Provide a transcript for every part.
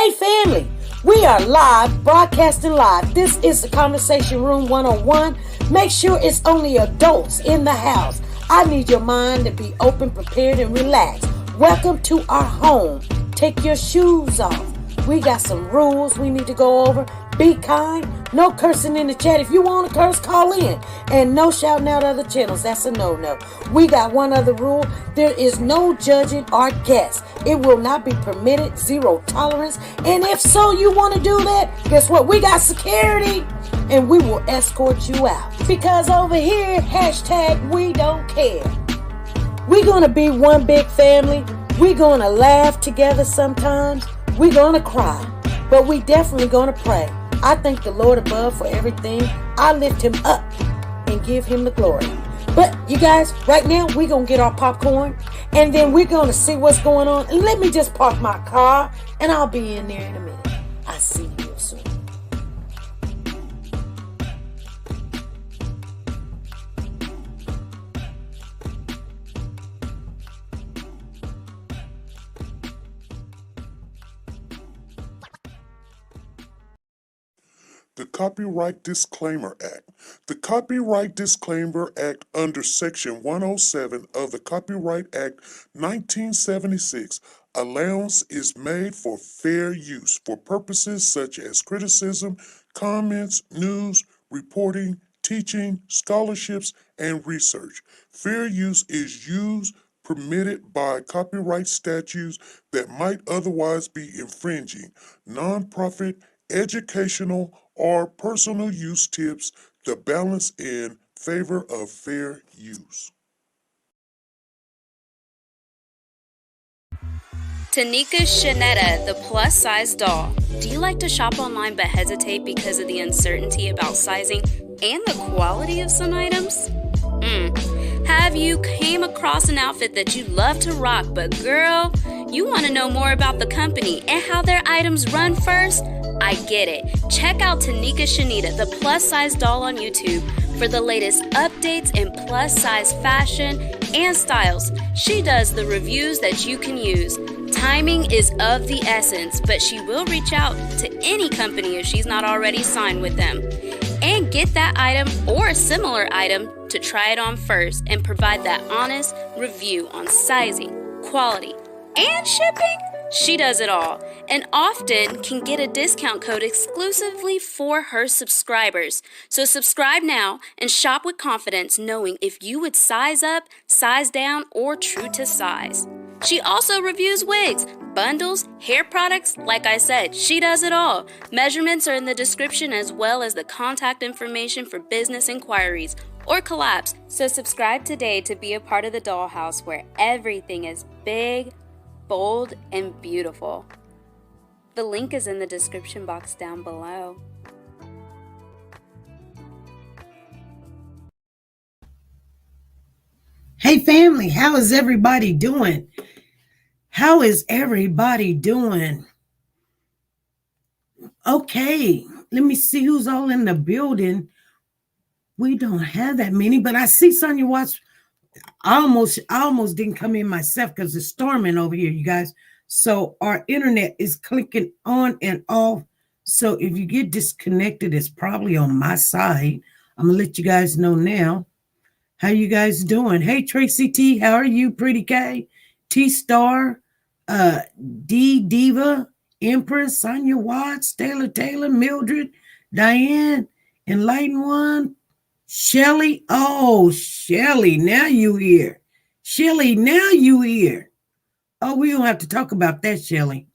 Hey family, we are live, broadcasting live. This is the Conversation Room 101. Make sure it's only adults in the house. I need your mind to be open, prepared, and relaxed. Welcome to our home. Take your shoes off. We got some rules we need to go over. Be kind. No cursing in the chat. If you want to curse, call in. And no shouting out other channels. That's a no-no. We got one other rule. There is no judging our guests. It will not be permitted. Zero tolerance. And if so, you want to do that, guess what? We got security. And we will escort you out. Because over here, hashtag we don't care. We're going to be one big family. We're going to laugh together sometimes. We're going to cry. But we definitely going to pray. I thank the Lord above for everything. I lift him up and give him the glory. But you guys, right now, we're going to get our popcorn. And then we're going to see what's going on. And let me just park my car. And I'll be in there in a minute. I'll see you real soon. The Copyright Disclaimer Act. The Copyright Disclaimer Act under Section 107 of the Copyright Act 1976, allowance is made for fair use for purposes such as criticism, comments, news, reporting, teaching, scholarships, and research. Fair use is used permitted by copyright statutes that might otherwise be infringing. Nonprofit, educational, or personal use tips the balance in favor of fair use. TeNika's Shenette, the plus-size doll. Do you like to shop online but hesitate because of the uncertainty about sizing and the quality of some items? Have you came across an outfit that you love to rock, but girl, you want to know more about the company and how their items run first? I get it. Check out TeNika Shenette, the plus-size doll on YouTube for the latest updates in plus-size fashion and styles. She does the reviews that you can use. Timing is of the essence, but she will reach out to any company if she's not already signed with them. And get that item or a similar item to try it on first and provide that honest review on sizing, quality, and shipping. She does it all, and often can get a discount code exclusively for her subscribers. So subscribe now and shop with confidence, knowing if you would size up, size down, or true to size. She also reviews wigs, bundles, hair products. Like I said, she does it all. Measurements are in the description as well as the contact information for business inquiries or collabs. So subscribe today to be a part of the dollhouse where everything is big, bold, and beautiful. The link is in the description box down below. Hey family, how is everybody doing? How is everybody doing? Okay, let me see who's all in the building. We don't have that many, but I see Sonia Watts. I almost didn't come in myself because it's storming over here, you guys. So our internet is clicking on and off. So if you get disconnected, it's probably on my side. I'm gonna let you guys know now. How you guys doing? Hey Tracy T, how are you? Pretty K, T Star, D Diva, Empress, Sonia Watts, Taylor, Mildred, Diane, Enlightened One, Shelly. Oh, Shelly, now you here. Shelly, now you here. Oh, we don't have to talk about that, Shelly.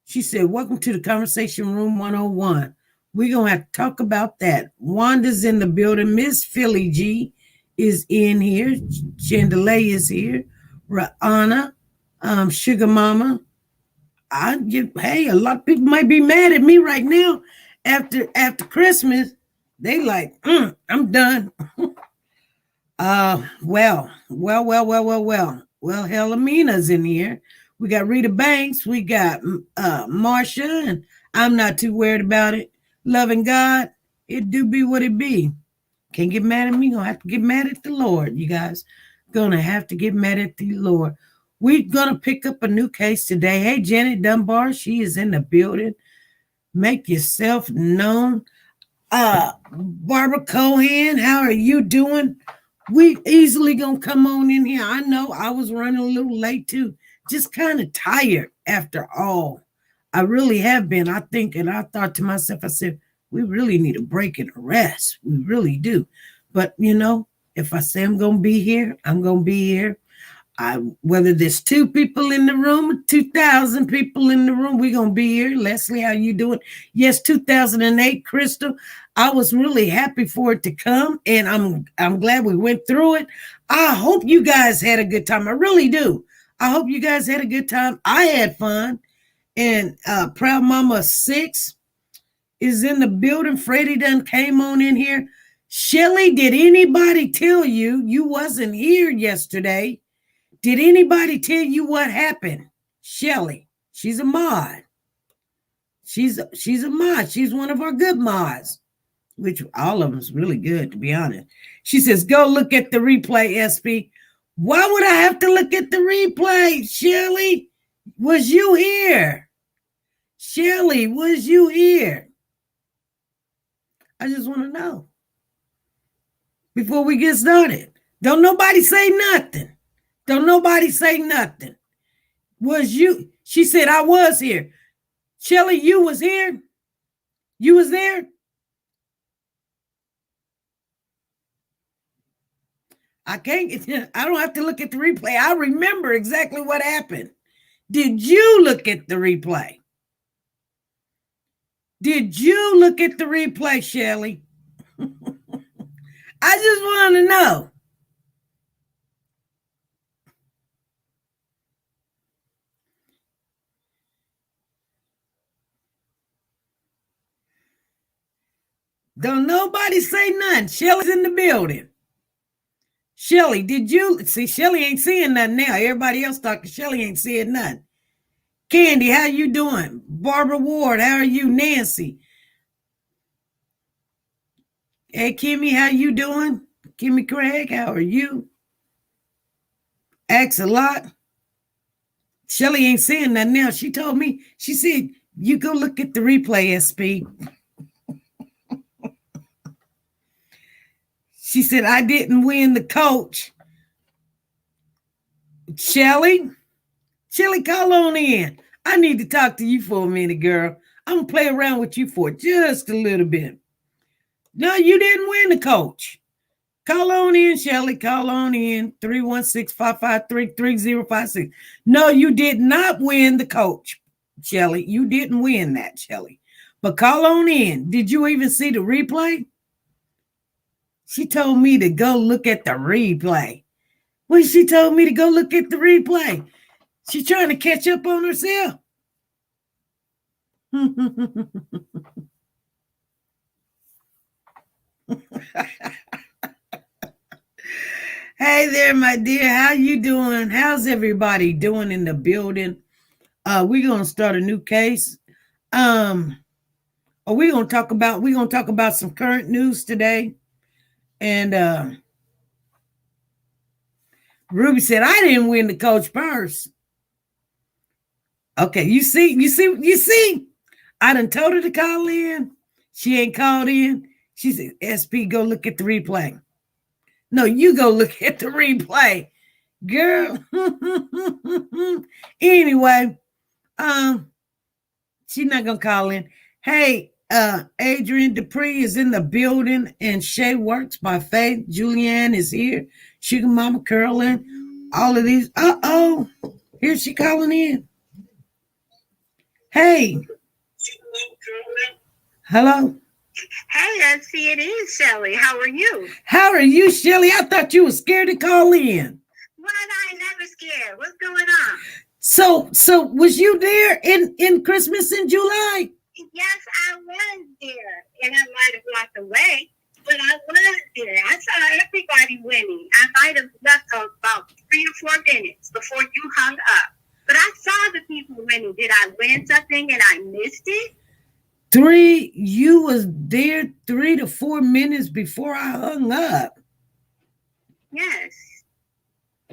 She said, welcome to the Conversation Room 101. We're going to have to talk about that. Wanda's in the building. Miss Philly G is in here. Chandelier is here. Ra'ana, Sugar Mama. Hey, a lot of people might be mad at me right now after Christmas. They like, I'm done. Well, Helamina's in here. We got Rita Banks. We got Marsha, and I'm not too worried about it. Loving God, it do be what it be. Can't get mad at me. Gonna have to get mad at the Lord, you guys. Gonna have to get mad at the Lord. We're going to pick up a new case today. Hey, Janet Dunbar, she is in the building. Make yourself known. Barbara Cohen, how are you doing? We easily going to come on in here. I know I was running a little late too. Just kind of tired after all. I really have been. I thought to myself, I said, we really need a break and a rest. We really do. But, if I say I'm going to be here, I'm going to be here. Whether there's 2 people in the room or 2,000 people in the room, we're going to be here. Leslie, how you doing? Yes, 2008, Crystal. I was really happy for it to come, and I'm glad we went through it. I hope you guys had a good time. I really do. I hope you guys had a good time. I had fun. And Proud Mama 6 is in the building. Freddie done came on in here. Shelly, did anybody tell you wasn't here yesterday? Did anybody tell you what happened? Shelly, she's a mod. She's a mod. She's one of our good mods, which all of them is really good, to be honest. She says, go look at the replay, SP. Why would I have to look at the replay? Shelly, was you here? Shelly, was you here? I just want to know. Before we get started, don't nobody say nothing. Don't nobody say nothing. Was you? She said, I was here. Shelly, you was here? You was there? I don't have to look at the replay. I remember exactly what happened. Did you look at the replay? Did you look at the replay, Shelly? I just want to know. Don't nobody say nothing. Shelly's in the building. Shelly, did you see? Shelly ain't seeing nothing now. Everybody else talking. Shelly ain't seeing nothing. Candy, how you doing? Barbara Ward, how are you? Nancy. Hey, Kimmy, how you doing? Kimmy Craig, how are you? Ask a lot. Shelly ain't seeing nothing now. She told me, she said, you go look at the replay, SP. She said, I didn't win the coach. Shelly, call on in. I need to talk to you for a minute, girl. I'm going to play around with you for just a little bit. No, you didn't win the coach. Call on in, Shelly. Call on in. 316-553-3056. No, you did not win the coach, Shelly. You didn't win that, Shelly. But call on in. Did you even see the replay? She told me to go look at the replay. Well, she told me to go look at the replay. She's trying to catch up on herself. Hey there, my dear. How you doing? How's everybody doing in the building? We're gonna start a new case. We're gonna talk about some current news today. And Ruby said, I didn't win the coach purse. Okay, you see. I done told her to call in. She ain't called in. She said, SP, go look at the replay. No, you go look at the replay, girl. Anyway, she's not gonna call in. Hey, Adrian Dupree is in the building, and Shay Works by Faith. Julianne is here. Sugar Mama Curlin. All of these. Here she calling in. Hey. Hello. Hey, Nancy, it is Shelly. How are you? How are you, Shelly? I thought you were scared to call in. What? I never scared. What's going on? So was you there in Christmas in July? Yes, I was there, and I might have walked away, but I was there. I saw everybody winning. I might have left about 3 to 4 minutes before you hung up, but I saw the people winning. Did I win something and I missed it? You was there 3 to 4 minutes before I hung up. Yes.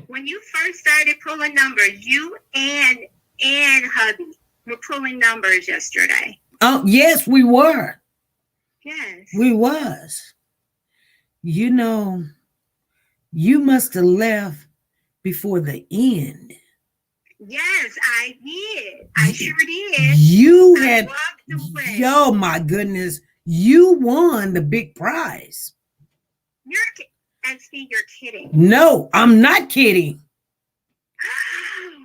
when you first started pulling numbers, you and hubby were pulling numbers yesterday. Oh, yes, we were. Yes. We was. You know, you must have left before the end. Yes, I did. I sure did. You I had, walked away. oh my goodness, you won the big prize. And see, you're kidding. No, I'm not kidding.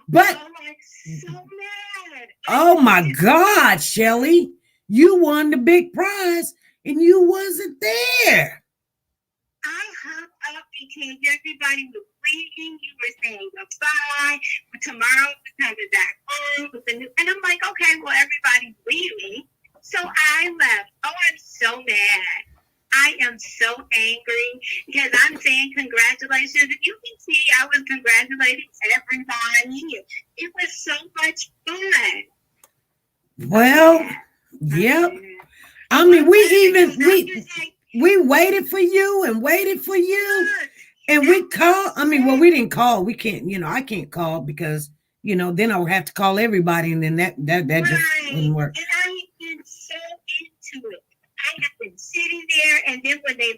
But, oh, I'm so mad. Oh my God, Shelly, you won the big prize and you wasn't there. I hung up because everybody was leaving. You were saying goodbye. But tomorrow we're coming back home with the new. And I'm like, okay, well, everybody's leaving. So I left. Oh, I'm so mad. I am so angry because I'm saying congratulations. If you can see, I was congratulating everybody. It was so much fun. Well, yep. I mean, we waited for you and waited for you. And we called. I mean, well, we didn't call. We can't, I can't call because, then I would have to call everybody. And then that just wouldn't work. And I have been so into it. I have been sitting there, and then when they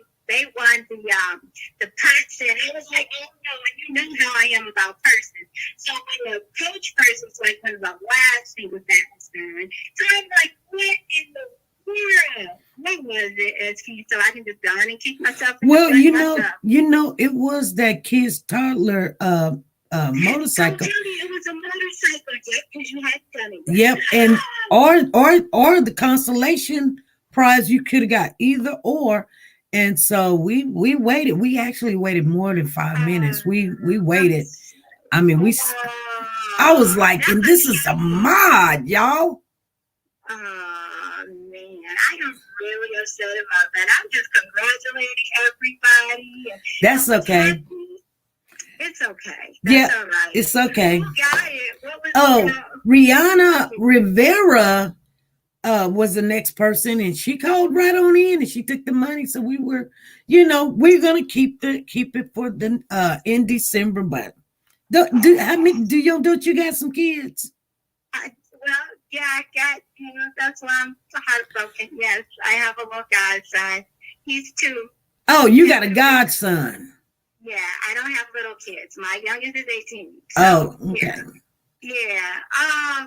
won the pots, and I was like, oh no, and you know how I am about persons. So when the coach person was like one of the last thing with that was done, so I'm like, what in the world? What was it, SQ? So I can just go on and keep myself. Well, it was that kid's toddler motorcycle. It was a motorcycle, because you had done it. Yep, and or the consolation prize, you could have got either or. And so we waited. We actually waited more than 5 minutes. We waited. I mean, I was like, and this is a mod, y'all. Oh man, I am really upset about that. I'm just congratulating everybody. That's okay. It's okay. That's all right. It's okay. Who got it? Rihanna Rivera was the next person, and she called right on in and she took the money. So we were, we're gonna keep it for the in December. But don't you got some kids? Yeah, I got, that's why I'm so heartbroken. Yes, I have a little godson. He's 2. Oh, you got a godson. Yeah, I don't have little kids. My youngest is 18. So, okay. Yeah.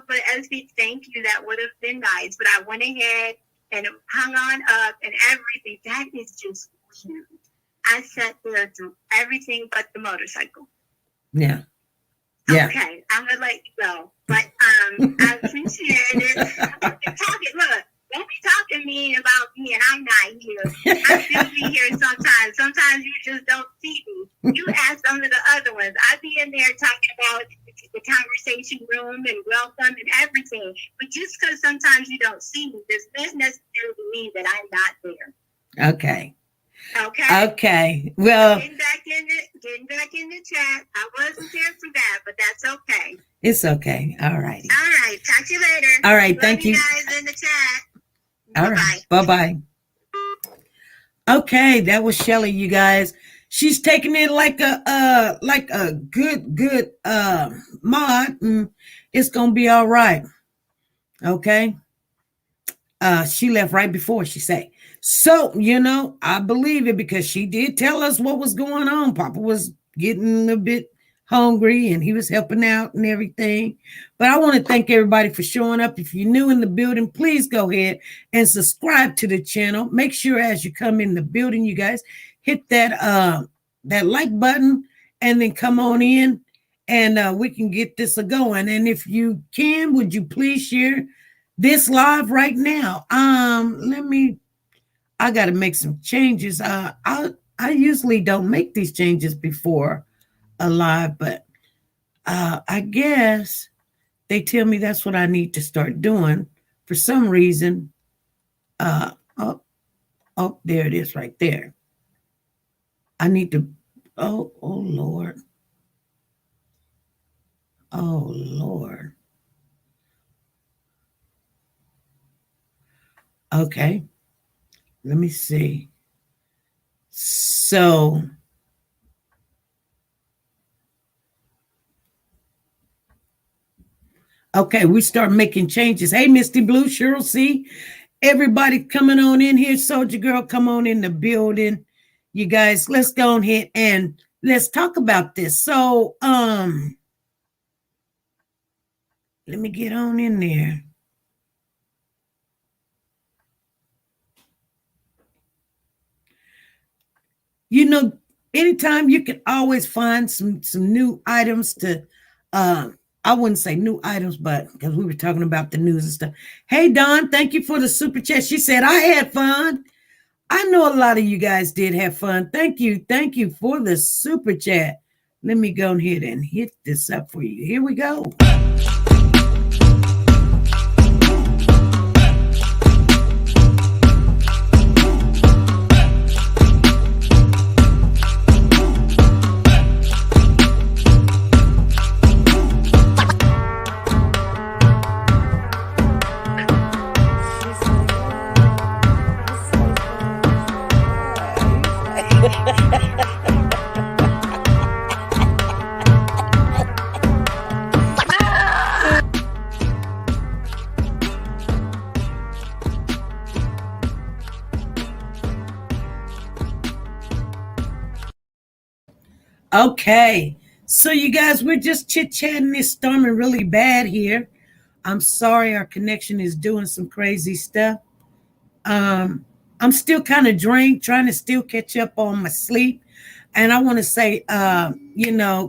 But SB, thank you. That would have been nice. But I went ahead and hung on up and everything. That is just weird. I sat there to everything but the motorcycle. Yeah. Yeah. Okay, I'm gonna let you go. But I appreciate it. Look, don't be talking mean about me and I'm not here. I still be here sometimes. Sometimes you just don't see me. You ask some of the other ones. I be in there talking about the conversation room and welcome and everything. But just because sometimes you don't see me does not necessarily mean that I'm not there. Okay. Okay. Well, getting back in the chat. I wasn't there for that, but that's okay. It's okay. All righty. All right. Talk to you later. All right. Thank you. Guys in the chat. All right. Bye-bye. Okay, that was Shelly, you guys. She's taking it like a good mod, and it's gonna be all right. Okay. She left right before she said. So, I believe it because she did tell us what was going on. Papa was getting a bit hungry and he was helping out and everything. But I want to thank everybody for showing up. If you're new in the building, please go ahead and subscribe to the channel. Make sure as you come in the building, you guys hit that like button and then come on in and we can get this going. And if you can, would you please share this live right now? I got to make some changes. I usually don't make these changes before a live, but I guess they tell me that's what I need to start doing for some reason. Oh, there it is right there. I need to, oh Lord. Oh Lord. Okay. Let me see. So Okay, we start making changes. Hey, Misty Blue, Cheryl C. Everybody coming on in here. Soldier Girl, come on in the building. You guys, let's go ahead and let's talk about this. So, let me get on in there. You know, anytime you can always find some new items to I wouldn't say new items, but because we were talking about the news and stuff. Hey Don, thank you for the super chat. She said I had fun. I know a lot of you guys did have fun. Thank you for the super chat. Let me go ahead and hit this up for you. Here we go. Okay, so you guys, we're just chit-chatting. It's storming really bad here. I'm sorry, our connection is doing some crazy stuff. I'm still kind of drained, trying to still catch up on my sleep. And I want to say,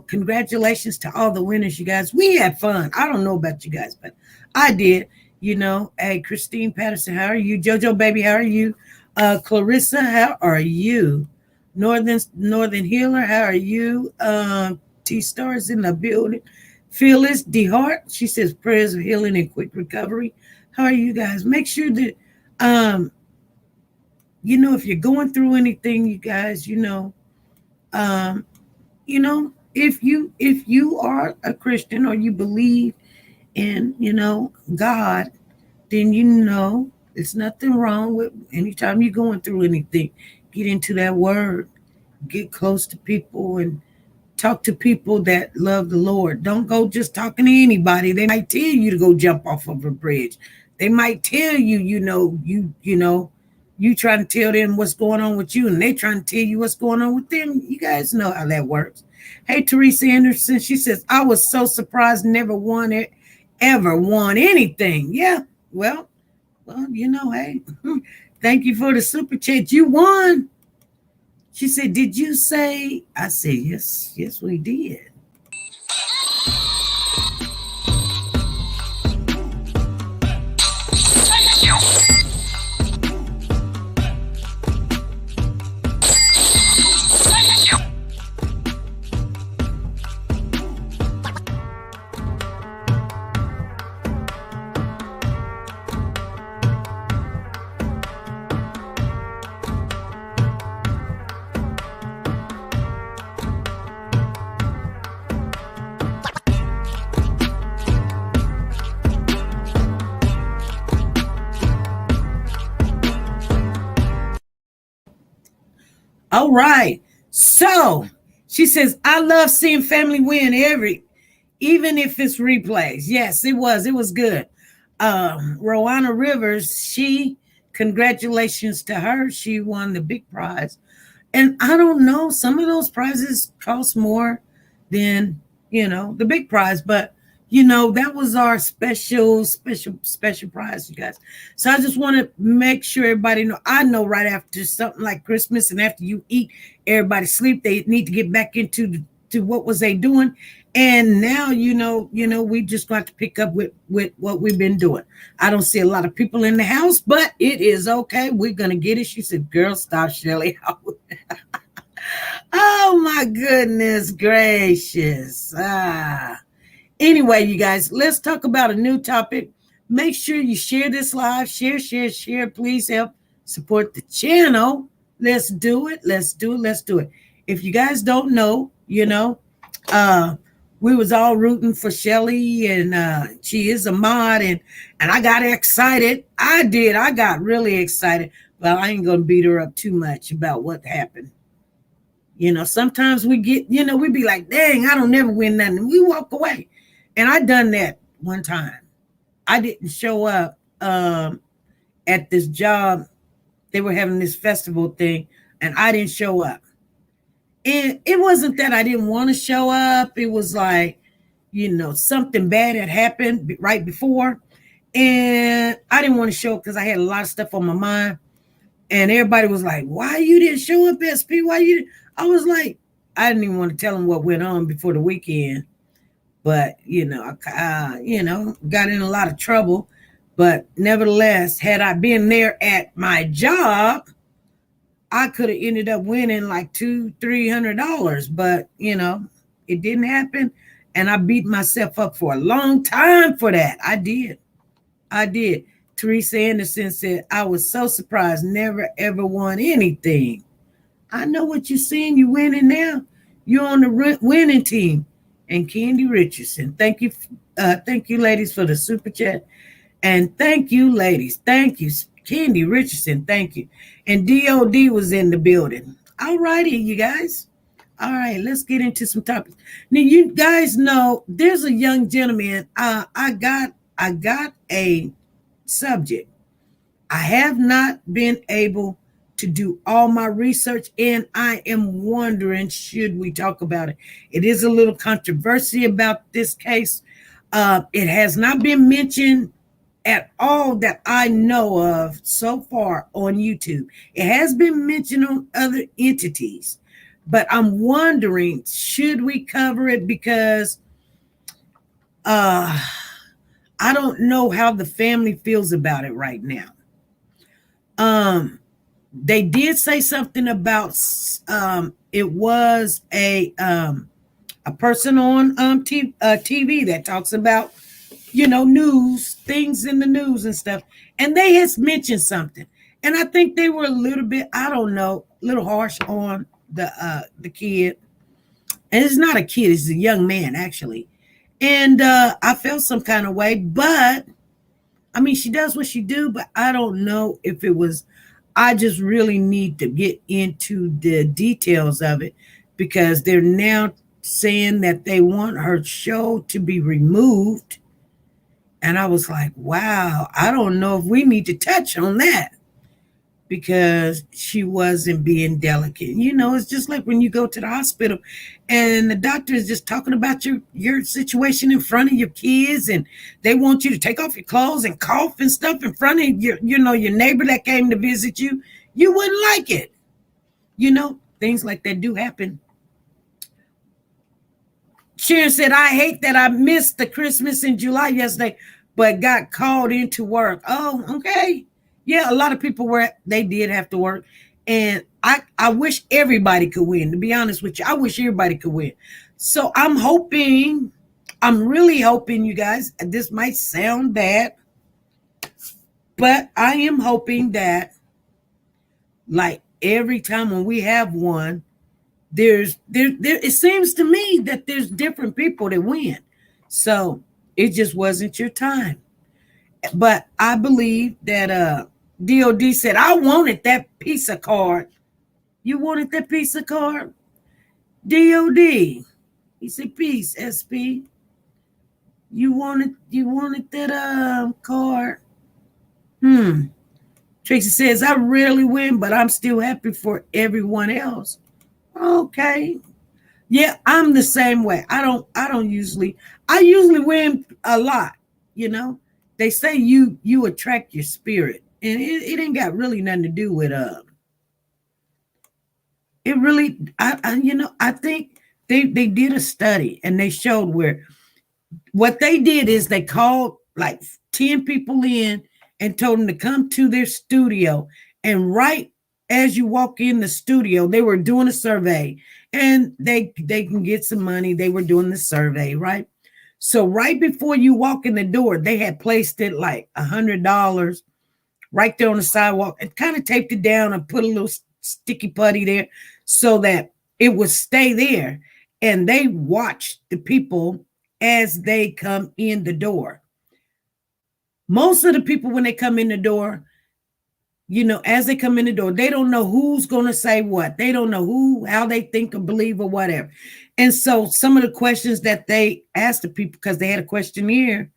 congratulations to all the winners, you guys. We had fun. I don't know about you guys, but I did. Hey, Christine Patterson, how are you? JoJo Baby, how are you? Clarissa, how are you? Northern Healer, how are you? T Stars in the building. Phyllis D Hart, she says prayers of healing and quick recovery. How are you guys? Make sure that if you're going through anything, you guys, if you are a Christian or you believe in God, then there's nothing wrong with anytime you're going through anything. Get into that word, get close to people and talk to people that love the Lord. Don't go just talking to anybody. They might tell you to go jump off of a bridge. They might tell you, you trying to tell them what's going on with you and they trying to tell you what's going on with them. You guys know how that works. Hey, Teresa Anderson, she says, I was so surprised, never ever won anything. Yeah, well, hey, thank you for the super chat. You won. She said, did you say? I said, yes, we did. All right. So she says, I love seeing family win even if it's replays. Yes, it was. It was good. Rowana Rivers, congratulations to her. She won the big prize. And I don't know, some of those prizes cost more than, the big prize, but that was our special prize, you guys. So I just want to make sure everybody know. I know right after something like Christmas and after you eat, everybody sleep. They need to get back into what was they doing. And now, we just got to pick up with what we've been doing. I don't see a lot of people in the house, but it is okay. We're going to get it. She said, girl, stop, Shelly. Oh, my goodness gracious. Anyway, you guys, let's talk about a new topic. Make sure you share this live. Share. Please help support the channel. Let's do it. If you guys don't know, we was all rooting for Shelly, and she is a mod, and I got excited. I did. I got really excited. But I ain't going to beat her up too much about what happened. Sometimes we get, we be like, dang, I don't never win nothing. We walk away. And I done that one time. I didn't show up at this job. They were having this festival thing, and I didn't show up. And it wasn't that I didn't want to show up. It was like, something bad had happened right before. And I didn't want to show up because I had a lot of stuff on my mind. And everybody was like, why you didn't show up, SP? Why you didn't? I was like, I didn't even want to tell them what went on before the weekend. But, got in a lot of trouble. But nevertheless, had I been there at my job, I could have ended up winning like $200-300. But, it didn't happen. And I beat myself up for a long time for that. I did. Teresa Anderson said, I was so surprised, never ever won anything. I know what you're saying. You're winning now. You're on the winning team. And Candy Richardson, thank you, ladies, for the super chat. And thank you, ladies. Thank you, Candy Richardson. Thank you. And DOD was in the building. All righty, you guys. All right, let's get into some topics. Now, you guys know there's a young gentleman. I got a subject. I have not been able to do all my research, and I am wondering, should we talk about it? It is a little controversy about this case. It has not been mentioned at all that I know of so far on YouTube. It has been mentioned on other entities, but I'm wondering, should we cover it? Because I don't know how the family feels about it right now. They did say something about it was a person on TV that talks about news, things in the news and stuff, and they has mentioned something, and I think they were a little bit, I don't know, a little harsh on the kid. And it's not a kid, it's a young man actually. And I felt some kind of way, but I mean, she does what she do, but I don't know if it was, I just really need to get into the details of it, because they're now saying that they want her show to be removed. And I was like, wow, I don't know if we need to touch on that, because she wasn't being delicate. It's just like when you go to the hospital and the doctor is just talking about your situation in front of your kids, and they want you to take off your clothes and cough and stuff in front of your neighbor that came to visit you. You wouldn't like it. Things like that do happen. Sharon said, I hate that I missed the Christmas in July yesterday, but got called into work. Oh, okay. Yeah, a lot of people they did have to work. And I wish everybody could win. To be honest with you, I wish everybody could win. So I'm really hoping, you guys, this might sound bad, but I am hoping that, like every time when we have one, it seems to me that there's different people that win. So it just wasn't your time. But I believe that DOD said, I wanted that piece of card. You wanted that piece of card? DOD. He said, peace, SP. You wanted that card? Tracy says, I rarely win, but I'm still happy for everyone else. Okay. Yeah, I'm the same way. I usually win a lot, They say you attract your spirit, and it ain't got really nothing to do with it really. I think they did a study, and they showed where what they did is they called like 10 people in and told them to come to their studio, and right as you walk in the studio, they were doing a survey, and they can get some money. They were doing the survey, right? So right before you walk in the door, they had placed it like $100 right there on the sidewalk and kind of taped it down and put a little sticky putty there so that it would stay there. And they watched the people as they come in the door. Most of the people, when they come in the door, as they come in the door, they don't know who's going to say what. They don't know how they think or believe or whatever. And so some of the questions that they asked the people, because they had a questionnaire,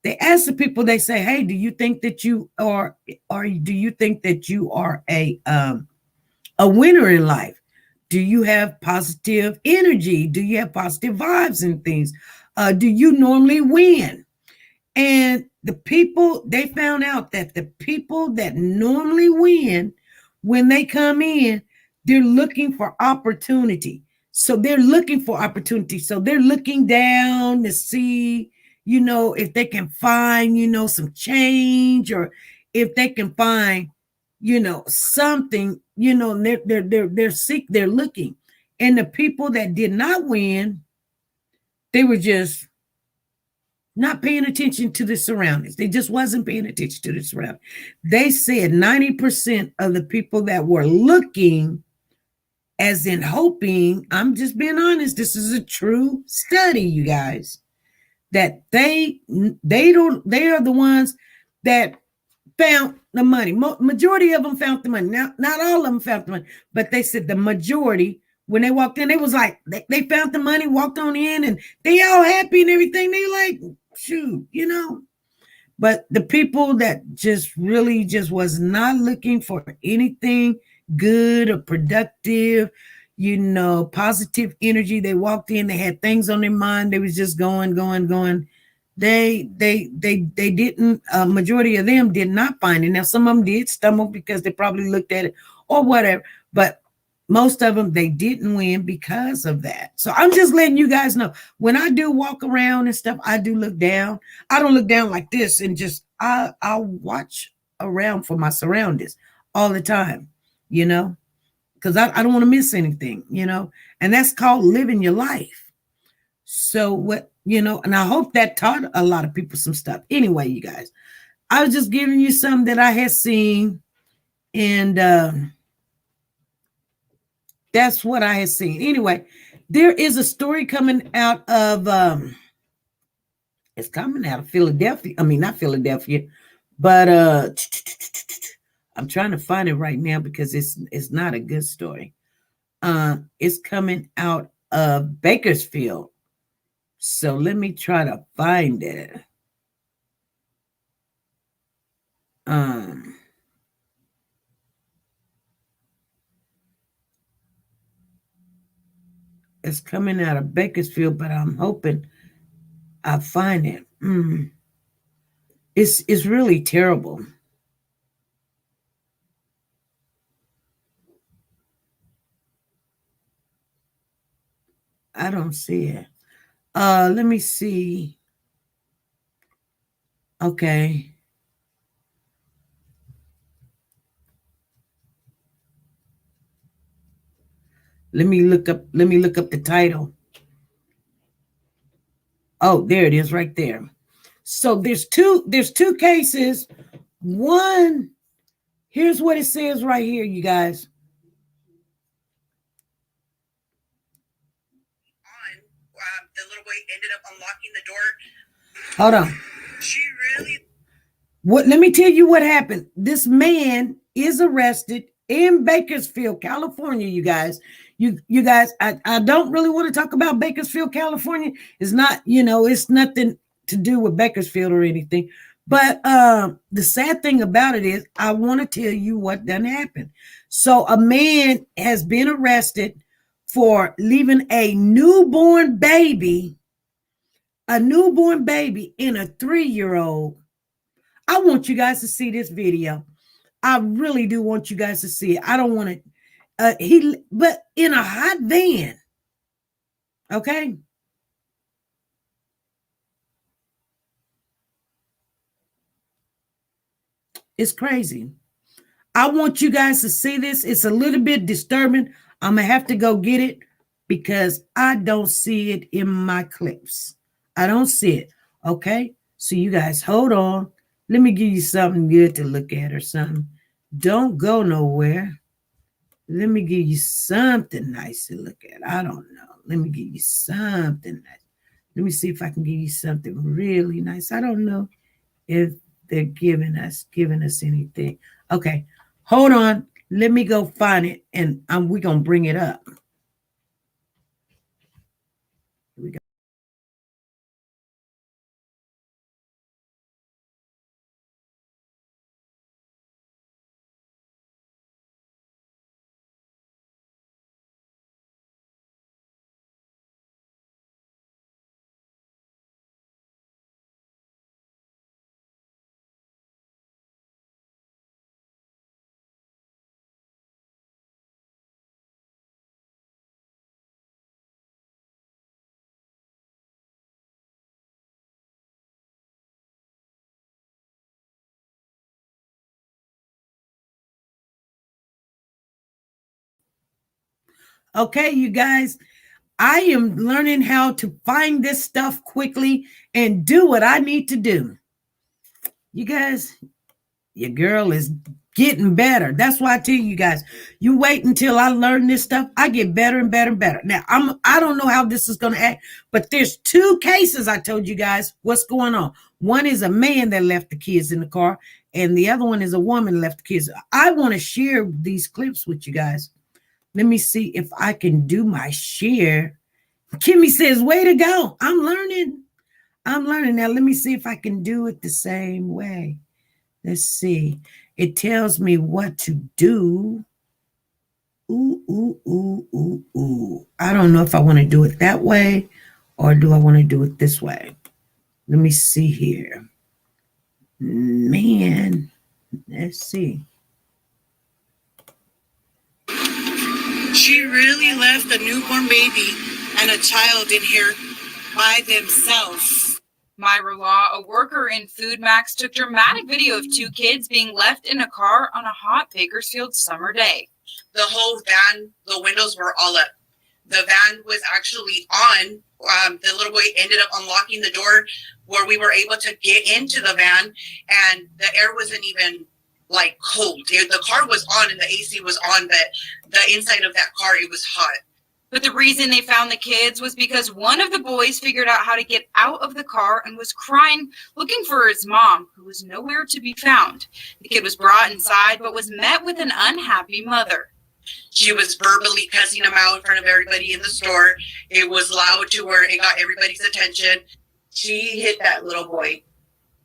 They ask the people, they say, hey, do you think that you are, or do you think that you are a winner in life? Do you have positive energy? Do you have positive vibes and things? Do you normally win? And the people, they found out that the people that normally win, when they come in, they're looking for opportunity. So they're looking for opportunity. So they're looking down to see, if they can find, some change, or if they can find, something, they're looking. And the people that did not win, they were just not paying attention to the surroundings. They just wasn't paying attention to the surroundings. They said 90% of the people that were looking, as in hoping, I'm just being honest, this is a true study, you guys, that they are the ones that found the money. Majority of them found the money. Now, not all of them found the money, but they said the majority, when they walked in, they was like, they found the money, walked on in, and they all happy and everything. They like, shoot, But the people that just really just was not looking for anything good or productive, positive energy. They walked in, they had things on their mind. They was just going. They didn't, majority of them did not find it. Now, some of them did stumble because they probably looked at it or whatever, but most of them, they didn't win because of that. So I'm just letting you guys know, when I do walk around and stuff, I do look down. I don't look down like this and just, I'll watch around for my surroundings all the time, because I don't want to miss anything, and that's called living your life. So what, and I hope that taught a lot of people some stuff. Anyway, you guys, I was just giving you some that I had seen, and that's what I had seen. Anyway, there is a story coming out of, it's coming out of Philadelphia. I mean, not Philadelphia, but I'm trying to find it right now because it's not a good story. It's coming out of Bakersfield. So let me try to find it. It's coming out of Bakersfield, but I'm hoping I find it. It's really terrible. I don't see it. Let me see. Okay. Let me look up the title. Oh, there it is right there. So there's two cases. One, here's what it says right here, you guys. The little boy ended up unlocking the door. Hold on. She really. Let me tell you what happened. This man is arrested in Bakersfield, California, you guys. You guys, I don't really want to talk about Bakersfield, California. It's not, it's nothing to do with Bakersfield or anything. But the sad thing about it is, I want to tell you what done happened. So a man has been arrested for leaving a newborn baby in a 3-year-old. I want you guys to see this video. I really do want you guys to see it. I don't want to, but in a hot van. Okay. It's crazy. I want you guys to see this. It's a little bit disturbing. I'm going to have to go get it because I don't see it in my clips. I don't see it. Okay. So you guys hold on. Let me give you something good to look at or something. Don't go nowhere. Let me give you something nice to look at. I don't know. Let me give you something nice. Let me see if I can give you something really nice. I don't know if they're giving us anything. Okay. Hold on. Let me go find it, and we're going to bring it up. Here we go. Okay, you guys, I am learning how to find this stuff quickly and do what I need to do. You guys, your girl is getting better. That's why I tell you guys, you wait until I learn this stuff. I get better and better and better. Now, I don't know how this is going to act, but there's 2 cases I told you guys what's going on. One is a man that left the kids in the car, and the other one is a woman that left the kids. I want to share these clips with you guys. Let me see if I can do my share. Kimmy says, way to go. I'm learning. Now, let me see if I can do it the same way. Let's see. It tells me what to do. Ooh. I don't know if I want to do it that way or do I want to do it this way. Let me see here. Man, let's see. She really left a newborn baby and a child in here by themselves. Myra Law, a worker in Food Max, took dramatic video of 2 kids being left in a car on a hot Bakersfield summer day. The whole van, the windows were all up. The van was actually on. The little boy ended up unlocking the door where we were able to get into the van, and the air wasn't even like cold. The car was on and the AC was on, but the inside of that car, it was hot. But the reason they found the kids was because one of the boys figured out how to get out of the car and was crying, looking for his mom, who was nowhere to be found. The kid was brought inside, but was met with an unhappy mother. She was verbally cussing him out in front of everybody in the store. It was loud to her. It got everybody's attention. She hit that little boy.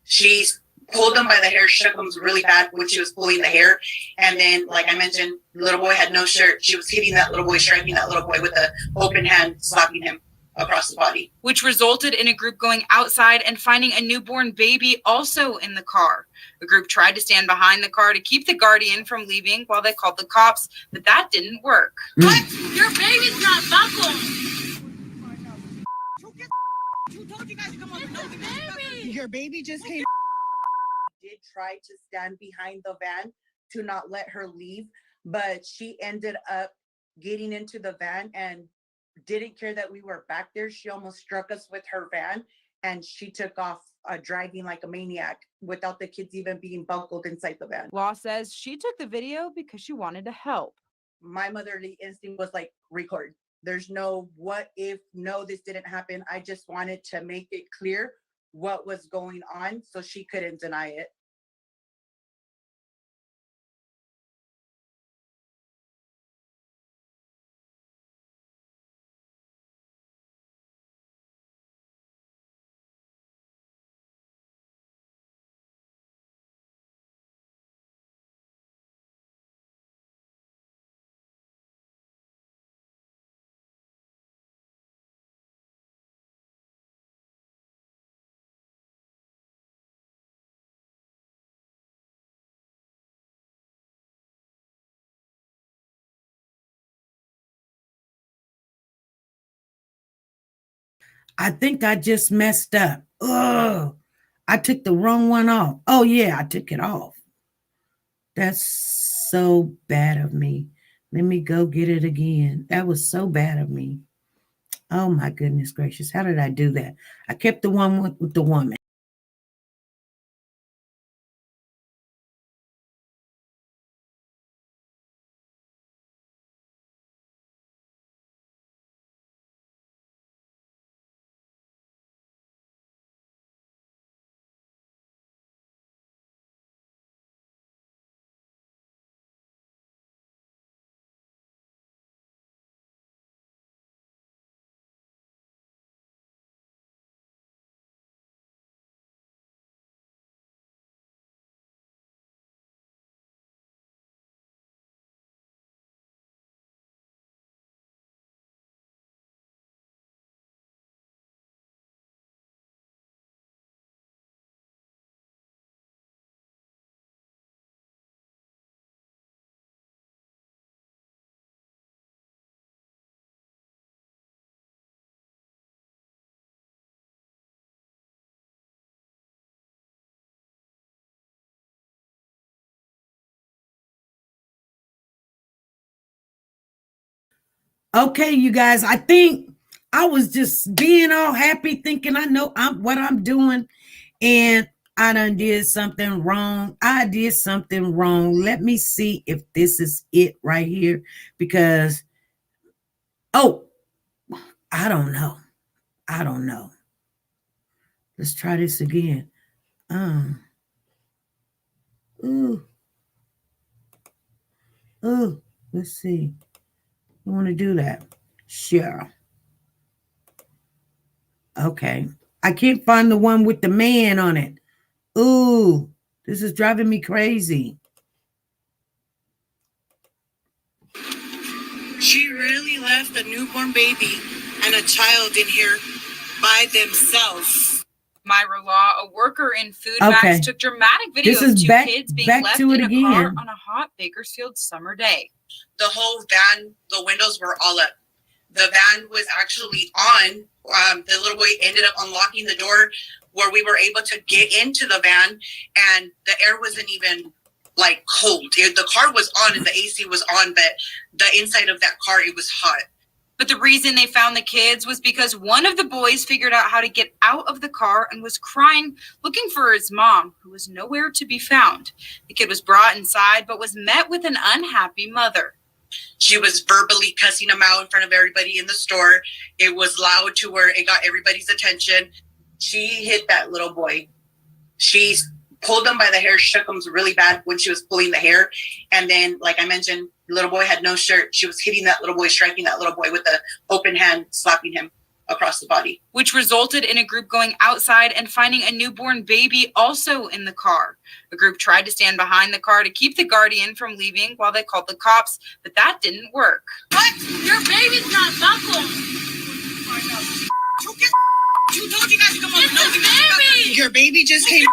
She pulled him by the hair, shook him really bad when she was pulling the hair. And then, like I mentioned, the little boy had no shirt. She was hitting that little boy, striking that little boy with an open hand, slapping him across the body. Which resulted in a group going outside and finding a newborn baby also in the car. The group tried to stand behind the car to keep the guardian from leaving while they called the cops, but that didn't work. What? Your baby's not buckled. Who told you guys to come over? No, baby. Your baby just came. Did try to stand behind the van to not let her leave, but she ended up getting into the van and didn't care that we were back there. She almost struck us with her van, and she took off driving like a maniac without the kids even being buckled inside the van. Law says she took the video because she wanted to help. My motherly instinct was like, record. There's no what if, no, this didn't happen. I just wanted to make it clear what was going on so she couldn't deny it. I think I just messed up. Oh, I took the wrong one off. Oh, yeah, I took it off. That's so bad of me. Let me go get it again. That was so bad of me. Oh, my goodness gracious. How did I do that? I kept the one with the woman. Okay, you guys, I think I was just being all happy, thinking I know what I'm doing, and I done did something wrong. I did something wrong. Let me see if this is it right here, because, oh, I don't know. Let's try this again. Ooh, let's see. You want to do that? Sure. Okay. I can't find the one with the man on it. Ooh, this is driving me crazy. She really left a newborn baby and a child in here by themselves. Myra Law, a worker in Food Okay. Max, took dramatic video This of is two back- kids being back left to it in a car again. on a hot Bakersfield summer day. The whole van, the windows were all up. The van was actually on. The little boy ended up unlocking the door where we were able to get into the van, and the air wasn't even like cold. The car was on and the AC was on, but the inside of that car, it was hot. But the reason they found the kids was because one of the boys figured out how to get out of the car and was crying, looking for his mom, who was nowhere to be found. The kid was brought inside, but was met with an unhappy mother. She was verbally cussing him out in front of everybody in the store. It was loud to where it got everybody's attention. She hit that little boy. She pulled him by the hair, shook him really bad when she was pulling the hair. And then, like I mentioned, the little boy had no shirt. She was hitting that little boy, striking that little boy with the open hand, slapping him across the body. Which resulted in a group going outside and finding a newborn baby also in the car. The group tried to stand behind the car to keep the guardian from leaving while they called the cops, but that didn't work. What? Your baby's not buckled. Who told you guys to come over? Baby. Your baby just came.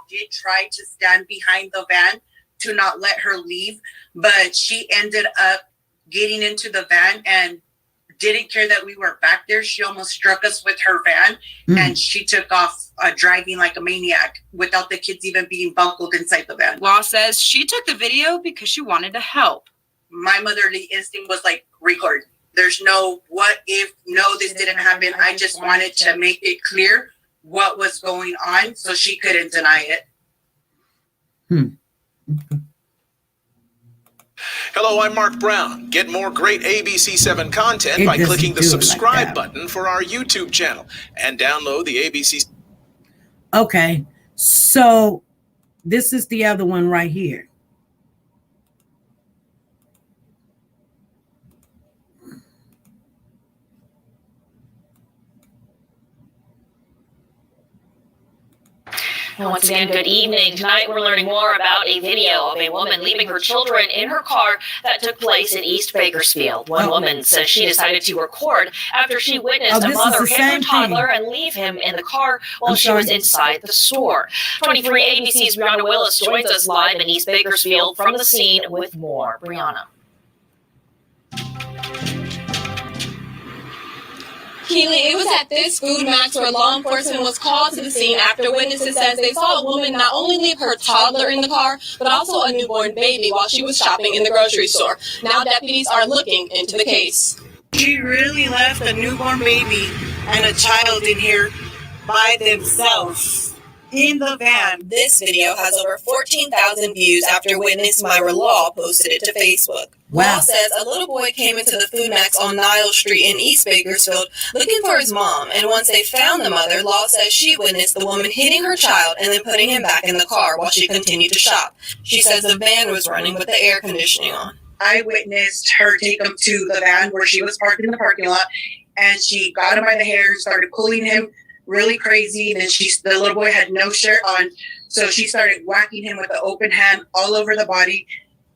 Did try to stand behind the van to not let her leave, but she ended up getting into the van and didn't care that we were back there. She almost struck us with her van, and she took off driving like a maniac without the kids even being buckled inside the van. Law says she took the video because she wanted to help. My motherly instinct was like, record. There's no what if, no, this didn't happen. I just wanted to make it clear what was going on so she couldn't deny it. Hello, I'm Mark Brown. Get more great ABC7 content by clicking the subscribe button for our YouTube channel and download the ABC. Okay, so this is the other one right here. Once again, good evening. Tonight we're learning more about a video of a woman leaving her children in her car that took place in East Bakersfield. One woman says she decided to record after she witnessed a mother hit her toddler and leave him in the car while she was inside the store. 23 ABC's Brianna Willis joins us live in East Bakersfield from the scene with more. Brianna. Keely, it was at this Food Max where law enforcement was called to the scene after witnesses says they saw a woman not only leave her toddler in the car, but also a newborn baby while she was shopping in the grocery store. Now deputies are looking into the case. She really left a newborn baby and a child in here by themselves in the van. This video has over 14,000 views after witness Myra Law posted it to Facebook. Wow. Law says a little boy came into the Food Max on Niles Street in East Bakersfield looking for his mom, and once they found the mother, Law says she witnessed the woman hitting her child and then putting him back in the car while she continued to shop. She says the van was running with the air conditioning on. I witnessed her take him to the van where she was parked in the parking lot, and she got him by the hair, started pulling him really crazy. Then the little boy had no shirt on, so she started whacking him with the open hand all over the body,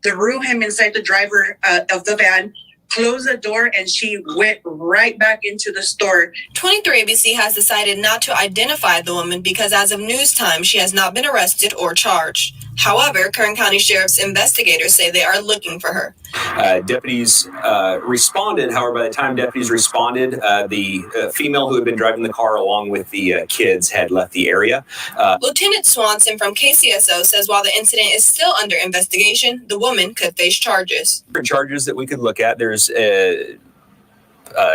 threw him inside the driver of the van, closed the door, and she went right back into the store. 23 ABC has decided not to identify the woman because as of news time, she has not been arrested or charged. However, Kern County Sheriff's investigators say they are looking for her. Deputies responded. However, by the time deputies responded, the female who had been driving the car along with the kids had left the area. Lieutenant Swanson from KCSO says while the incident is still under investigation, the woman could face charges. Charges that we could look at. There's a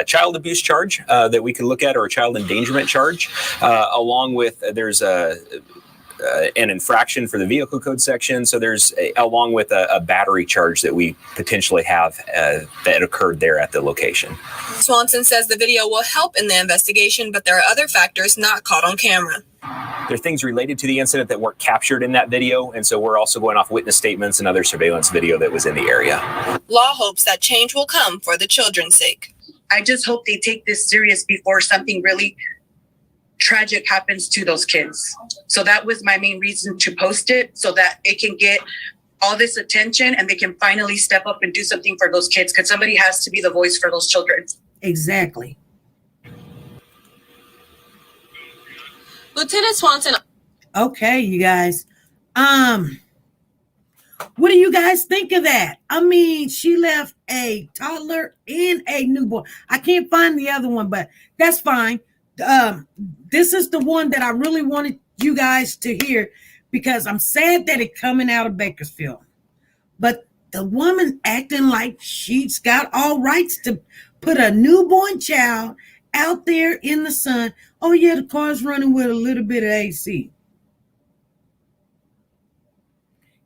child abuse charge that we could look at, or a child endangerment charge, along with there's an infraction for the vehicle code section. So there's along with a battery charge that we potentially have that occurred there at the location. Swanson says the video will help in the investigation, but there are other factors not caught on camera. There are things related to the incident that weren't captured in that video, and so we're also going off witness statements and other surveillance video that was in the area. Law hopes that change will come for the children's sake. I just hope they take this serious before something really tragic happens to those kids. So that was my main reason to post it, so that it can get all this attention and they can finally step up and do something for those kids, because somebody has to be the voice for those children. Exactly. Lieutenant Swanson. Okay, you guys. What do you guys think of that? I mean, she left a toddler and a newborn. I can't find the other one, but that's fine. This is the one that I really wanted you guys to hear, because I'm sad that it's coming out of Bakersfield. But the woman acting like she's got all rights to put a newborn child out there in the sun. Oh yeah, the car's running with a little bit of AC.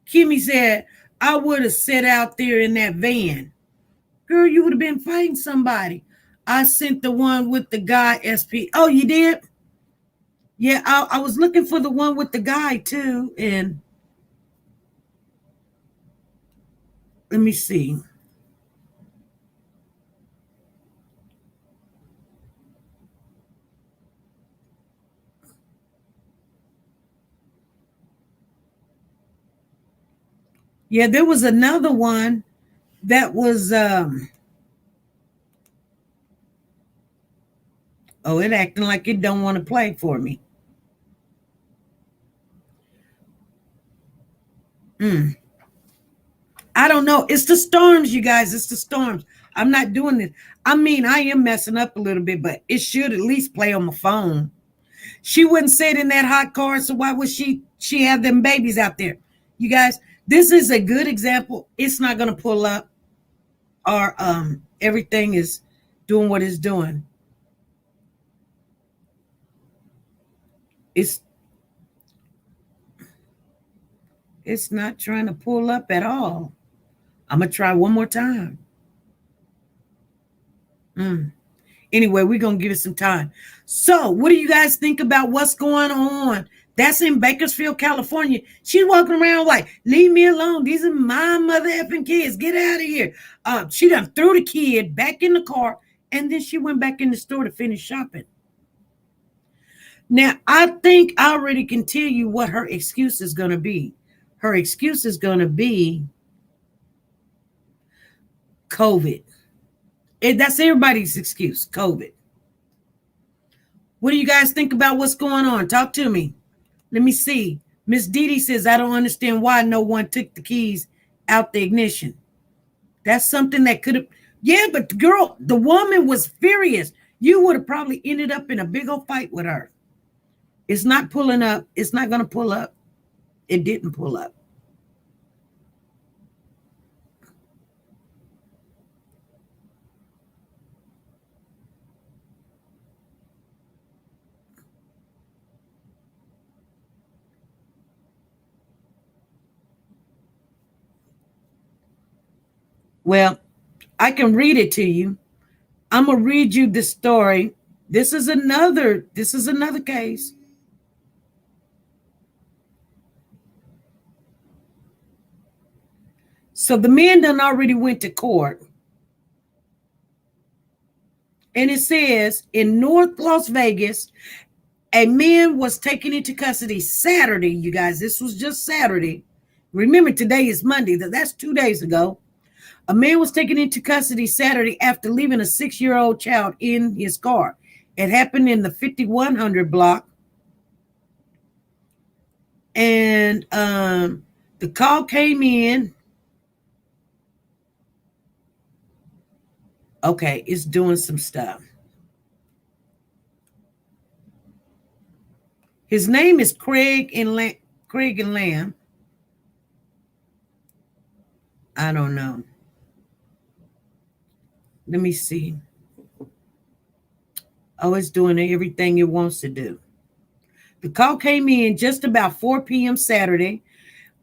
Kimmy said, I would have sat out there in that van. Girl, you would have been fighting somebody. I sent the one with the guy SP. Oh, you did? Yeah, I was looking for the one with the guy too. And let me see. Yeah, there was another one that was oh, it acting like it don't want to play for me. I don't know. It's the storms, you guys. It's the storms. I'm not doing this. I mean, I am messing up a little bit, but it should at least play on my phone. She wouldn't sit in that hot car, so why would she have them babies out there? You guys, this is a good example. It's not going to pull up, or everything is doing what it's doing. It's not trying to pull up at all. I'm going to try one more time. Anyway, we're going to give it some time. So what do you guys think about what's going on? That's in Bakersfield, California. She's walking around like, leave me alone. These are my mother effing kids. Get out of here. She done threw the kid back in the car, and then she went back in the store to finish shopping. Now, I think I already can tell you what her excuse is going to be. Her excuse is going to be COVID. That's everybody's excuse, COVID. What do you guys think about what's going on? Talk to me. Let me see. Miss Dee says, I don't understand why no one took the keys out the ignition. That's something that could have, yeah, but the woman was furious. You would have probably ended up in a big old fight with her. It's not pulling up. It's not going to pull up. It didn't pull up. Well, I can read it to you. I'm going to read you the story. This is another case. So the man done already went to court. And it says in North Las Vegas, a man was taken into custody Saturday, you guys. This was just Saturday. Remember, today is Monday. That's 2 days ago. A man was taken into custody Saturday after leaving a 6-year-old child in his car. It happened in the 5100 block. And The call came in. Okay, it's doing some stuff. His name is Craig and Lamb. I don't know. Let me see. Oh, it's doing everything it wants to do. The call came in just about 4 p.m. Saturday.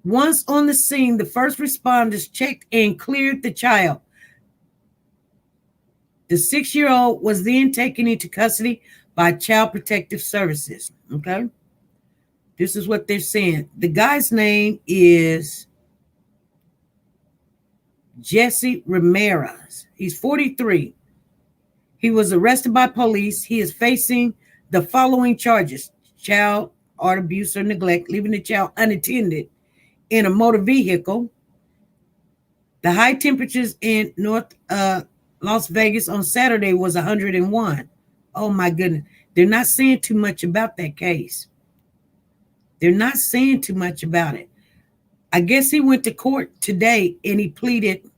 Once on the scene, the first responders checked and cleared the child. The 6-year-old was then taken into custody by Child Protective Services. Okay. This is what they're saying. The guy's name is Jesse Ramirez. He's 43. He was arrested by police. He is facing the following charges: child art abuse or neglect, leaving the child unattended in a motor vehicle. The high temperatures in North Las Vegas on Saturday was 101. Oh my goodness. They're not saying too much about that case. They're not saying too much about it. I guess he went to court today and he pleaded.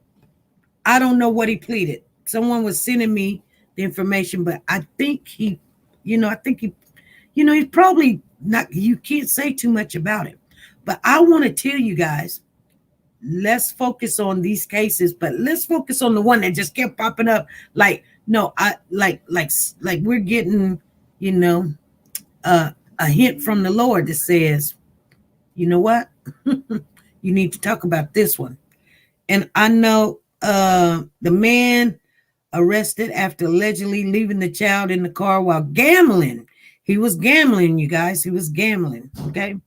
I don't know what he pleaded. Someone was sending me the information, but I think he's probably not, you can't say too much about it. But I want to tell you guys, let's focus on these cases, but let's focus on the one that just kept popping up. Like we're getting, a hint from the Lord that says, you know what? You need to talk about this one. And I know the man arrested after allegedly leaving the child in the car while gambling. He was gambling, you guys. He was gambling, okay?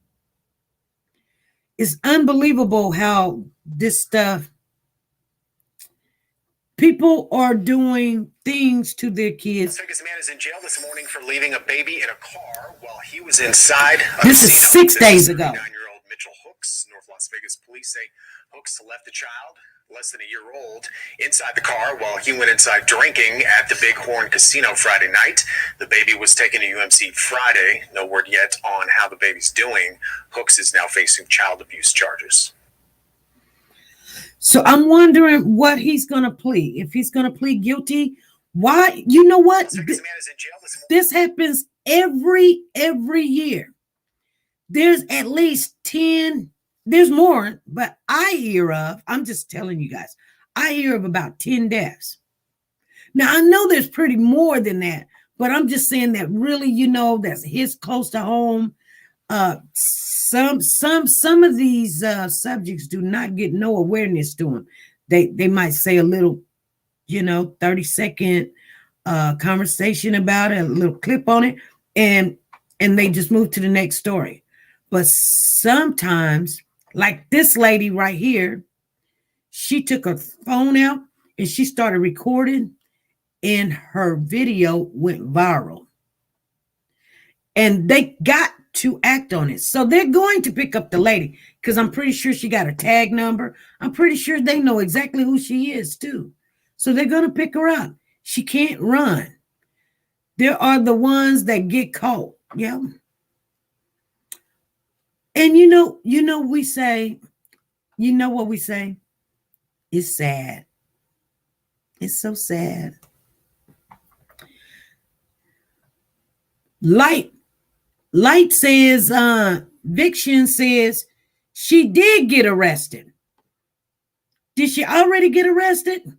It's unbelievable how this stuff, people are doing things to their kids. Las Vegas man is in jail this morning for leaving a baby in a car while he was inside. This is 6 days ago. 9-year-old Mitchell Hooks. North Las Vegas police say Hooks left the child, less than a year old, inside the car while he went inside drinking at the Bighorn Casino Friday night. The baby was taken to UMC Friday. No word yet on how the baby's doing. Hooks is now facing child abuse charges. So I'm wondering what he's going to plead. If he's going to plead guilty, why? You know what? This happens every year. There's at least 10. There's more, but I hear of, I'm just telling you guys, I hear of about 10 deaths. Now, I know there's pretty more than that, but I'm just saying that really, that's hits close to home. Some of these subjects do not get no awareness to them. They might say a little, 30-second conversation about it, a little clip on it, and they just move to the next story. But sometimes, like this lady right here, she took her phone out and she started recording, and her video went viral. And they got to act on it. So they're going to pick up the lady because I'm pretty sure she got her tag number. I'm pretty sure they know exactly who she is too. So they're going to pick her up. She can't run. There are the ones that get caught. Yeah. And we say, what we say? It's sad. It's so sad. Light says, Viction says she did get arrested. Did she already get arrested?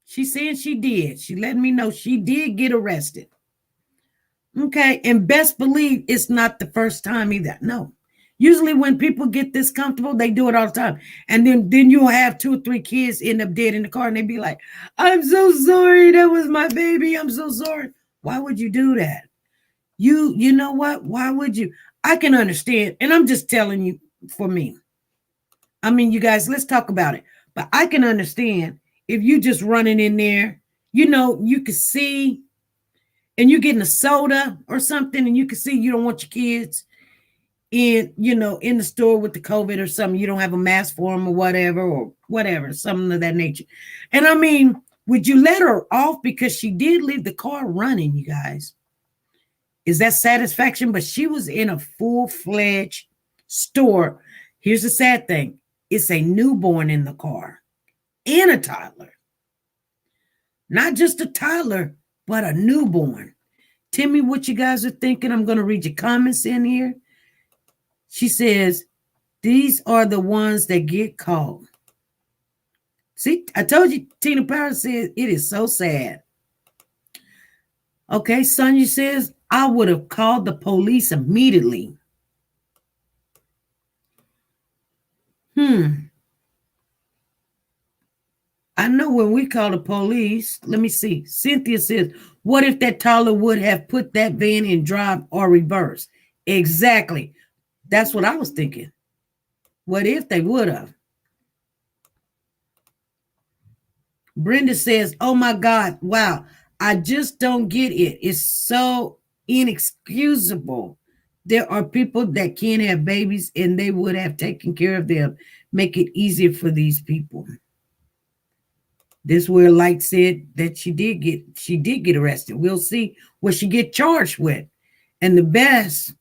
She said she did. She let me know she did get arrested. Okay, and best believe it's not the first time either. No. Usually when people get this comfortable, they do it all the time. And then you'll have 2 or 3 kids end up dead in the car and they be like, I'm so sorry. That was my baby. I'm so sorry. Why would you do that? You know what? Why would you? I can understand. And I'm just telling you for me. I mean, you guys, let's talk about it. But I can understand if you just running in there, you could see, and you're getting a soda or something, and you can see you don't want your kids in the store with the COVID or something. You don't have a mask for them or whatever, something of that nature. And I mean, would you let her off because she did leave the car running, you guys? Is that satisfaction? But she was in a full-fledged store. Here's the sad thing. It's a newborn in the car and a toddler. Not just a toddler, but a newborn. Tell me what you guys are thinking. I'm going to read your comments in here. She says, these are the ones that get caught. See, I told you, Tina Power says it is so sad. Okay, Sonia says, I would have called the police immediately. I know when we call the police, let me see. Cynthia says, what if that toddler would have put that van in drive or reverse? Exactly. That's what I was thinking. What if they would have? Brenda says, oh my God, wow. I just don't get it. It's so inexcusable. There are people that can't have babies and they would have taken care of them. Make it easier for these people. This where Light said that she did get arrested. We'll see what she get charged with. And the best,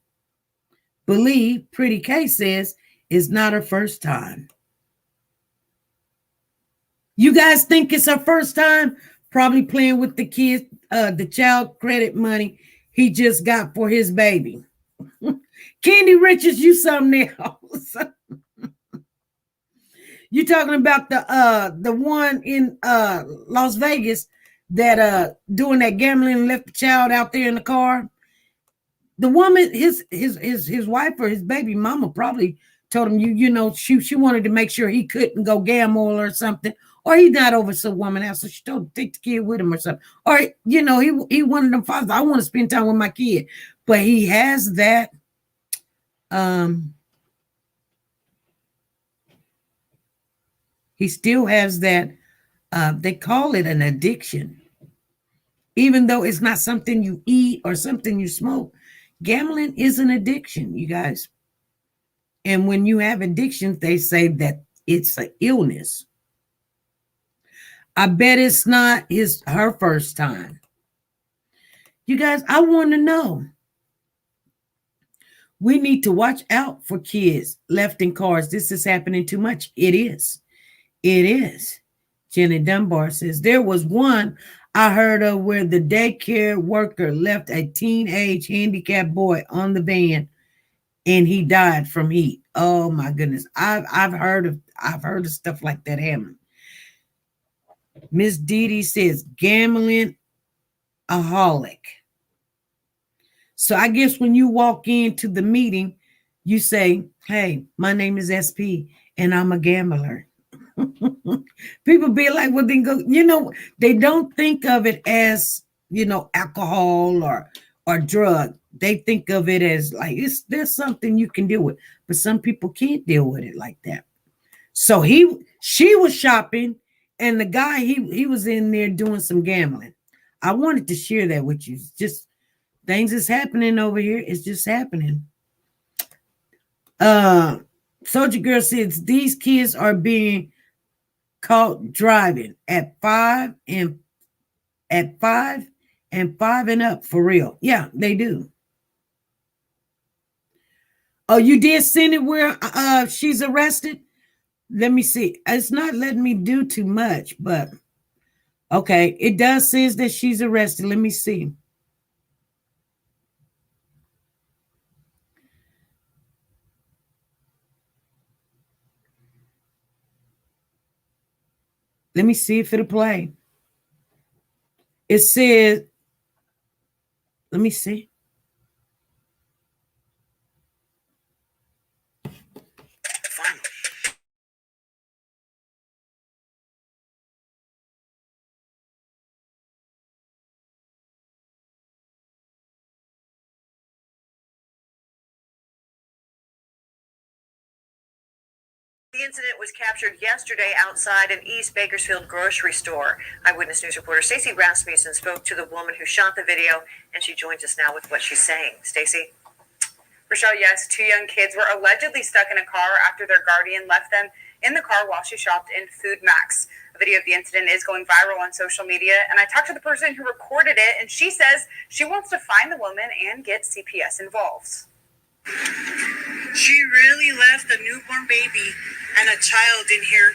believe, Pretty K says, is not her first time. You guys think it's her first time? Probably playing with the kids, the child credit money he just got for his baby. Candy Richards, you something else. You talking about the one in Las Vegas that doing that gambling and left the child out there in the car? The woman, his wife or his baby mama probably told him, you know, she wanted to make sure he couldn't go gamble or something, or he's not over some woman else, so she told him to take the kid with him or something. Or, you know, he one of them fathers, I want to spend time with my kid, but he has that he still has that, they call it an addiction. Even though it's not something you eat or something you smoke, gambling is an addiction, you guys. And when you have addictions, they say that it's an illness. I bet it's not her first time. You guys, I want to know. We need to watch out for kids left in cars. This is happening too much. It is. It is. Jenny Dunbar says, there was one I heard of where the daycare worker left a teenage handicapped boy on the van and he died from heat. Oh my goodness. I've heard of stuff like that happening. Miss Dee Dee says, gambling aholic. So I guess when you walk into the meeting, you say, hey, my name is SP and I'm a gambler. People be like, well, then go, you know, they don't think of it as, you know, alcohol or drug. They think of it as like, there's something you can deal with, but some people can't deal with it like that. So she was shopping and the guy, he was in there doing some gambling. I wanted to share that with you. Just things is happening over here. It's just happening. Soldier Girl says these kids are being caught driving at 5 and up for real. Yeah, they do. Oh, you did send it where she's arrested? Let me see. It's not letting me do too much, but okay. It does say that she's arrested. Let me see. Let me see if it'll play. It says, let me see. The incident was captured yesterday outside an East Bakersfield grocery store. Eyewitness News reporter Stacey Rasmussen spoke to the woman who shot the video, and she joins us now with what she's saying. Stacey? Rochelle, yes, two young kids were allegedly stuck in a car after their guardian left them in the car while she shopped in Food Max. A video of the incident is going viral on social media, and I talked to the person who recorded it, and she says she wants to find the woman and get CPS involved. She really left a newborn baby and a child in here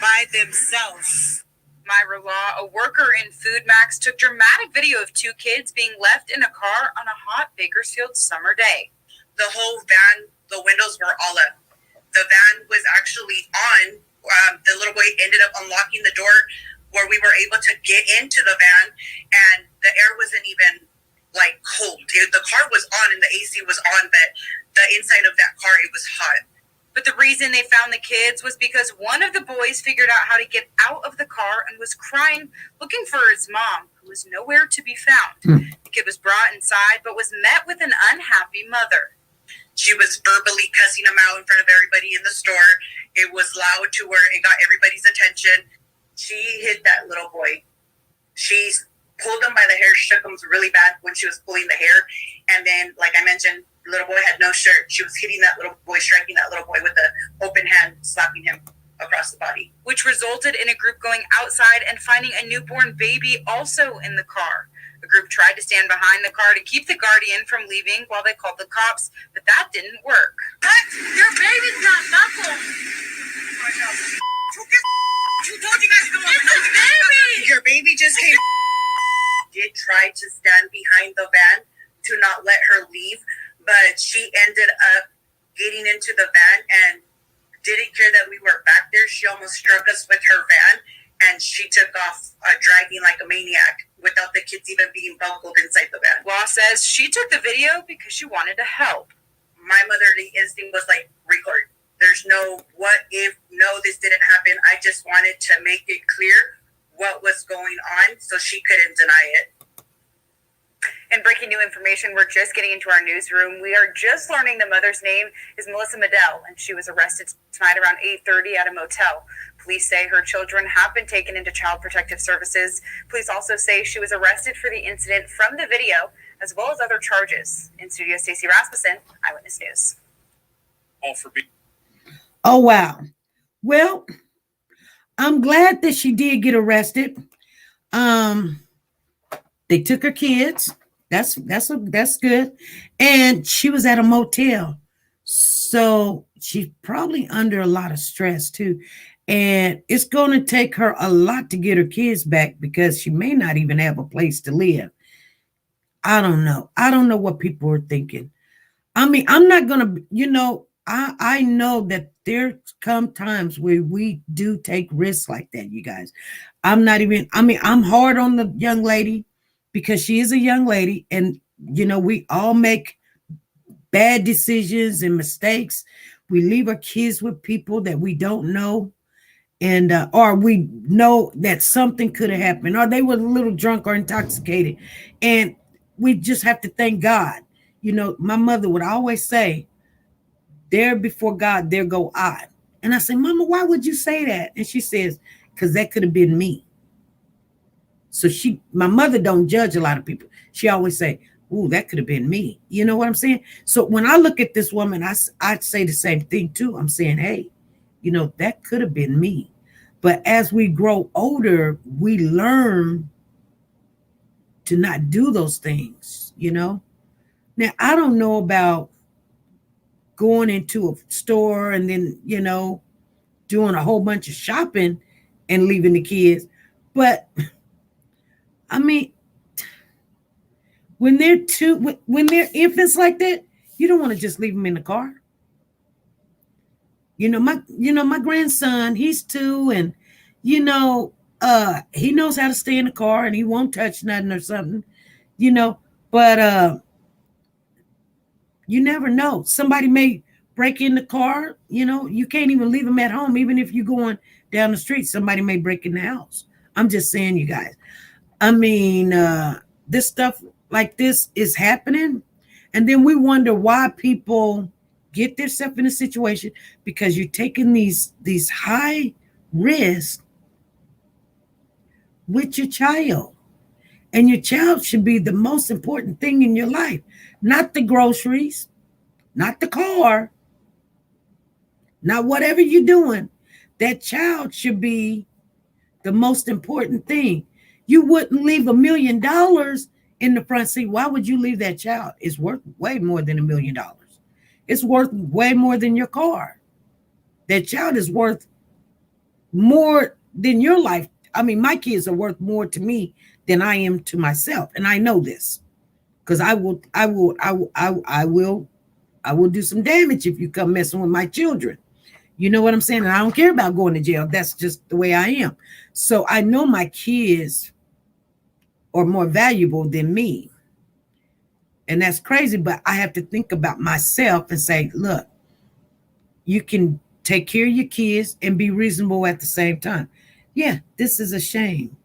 by themselves. Myra Law, a worker in Food Max, took dramatic video of two kids being left in a car on a hot Bakersfield summer day. The whole van, the windows were all up. The van was actually on. The little boy ended up unlocking the door where we were able to get into the van, and the air wasn't even like cold. The car was on and the AC was on, but the inside of that car, it was hot. But the reason they found the kids was because one of the boys figured out how to get out of the car and was crying, looking for his mom, who was nowhere to be found. The kid was brought inside, but was met with an unhappy mother. She was verbally cussing him out in front of everybody in the store. It was loud to where it got everybody's attention. She hit that little boy. She pulled him by the hair, shook him really bad when she was pulling the hair. And then, like I mentioned, the little boy had no shirt. She was hitting that little boy, striking that little boy with the open hand, slapping him across the body. Which resulted in a group going outside and finding a newborn baby also in the car. The group tried to stand behind the car to keep the guardian from leaving while they called the cops, but that didn't work. What? Your baby's not buckled. Who told you guys to come on? It's a baby. Your baby just came. Did try to stand behind the van to not let her leave, but she ended up getting into the van and didn't care that we were back there. She almost struck us with her van, and she took off driving like a maniac without the kids even being buckled inside the van. Law says she took the video because she wanted to help. My motherly instinct was like, record. There's no what if, no, this didn't happen. I just wanted to make it clear what was going on so she couldn't deny it. In breaking new information, we're just getting into our newsroom. We are just learning the mother's name is Melissa Medell, and she was arrested tonight around 8:30 at a motel. Police say her children have been taken into Child Protective Services. Police also say she was arrested for the incident from the video, as well as other charges. In studio, Stacey Rasmussen, Eyewitness News. All for being. Oh, wow. Well, I'm glad that she did get arrested. They took her kids. That's good. And she was at a motel. So she's probably under a lot of stress too. And it's going to take her a lot to get her kids back because she may not even have a place to live. I don't know. I don't know what people are thinking. I mean, I'm not going to, I know that there come times where we do take risks like that, you guys. I'm hard on the young lady because she is a young lady, and, we all make bad decisions and mistakes. We leave our kids with people that we don't know, and or we know that something could have happened, or they were a little drunk or intoxicated, and we just have to thank God. My mother would always say, there before God, there go I. And I say, Mama, why would you say that? And she says, because that could have been me. So my mother don't judge a lot of people. She always say, ooh, that could have been me. You know what I'm saying? So when I look at this woman, I'd say the same thing too. I'm saying, hey, that could have been me. But as we grow older, we learn to not do those things, Now, I don't know about going into a store and then, doing a whole bunch of shopping and leaving the kids. But I mean, when they're infants like that, you don't want to just leave them in the car. My grandson, he's 2, and he knows how to stay in the car and he won't touch nothing or something, but you never know. Somebody may break in the car. You can't even leave them at home. Even if you're going down the street, somebody may break in the house. I'm just saying, you guys. I mean, this stuff like this is happening. And then we wonder why people get themselves in a situation, because you're taking these high risks with your child. And your child should be the most important thing in your life. Not the groceries, not the car, not whatever you're doing. That child should be the most important thing. You wouldn't leave $1 million in the front seat. Why would you leave that child? It's worth way more than $1 million. it's worth way more than your car. That child is worth more than your life. I mean, my kids are worth more to me than I am to myself. And I know this because I will do some damage if you come messing with my children. You know what I'm saying? And I don't care about going to jail. That's just the way I am. So I know my kids are more valuable than me. And that's crazy, but I have to think about myself and say, look, you can take care of your kids and be reasonable at the same time. Yeah, this is a shame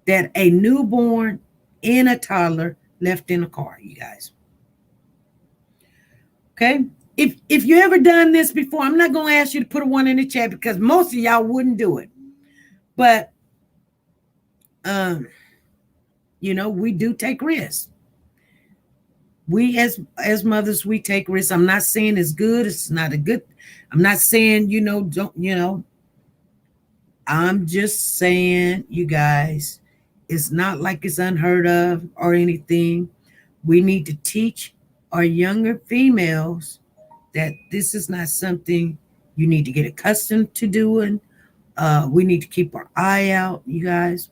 that a newborn and a toddler left in a car, you guys. Okay? If you ever done this before, I'm not going to ask you to put a 1 in the chat because most of y'all wouldn't do it. But, you know, we do take risks. We as mothers, we take risks. I'm not saying it's good. It's not a good. I'm not saying, you know, don't, you know. I'm just saying, you guys, it's not like it's unheard of or anything. We need to teach our younger females that this is not something you need to get accustomed to doing. We need to keep our eye out, you guys.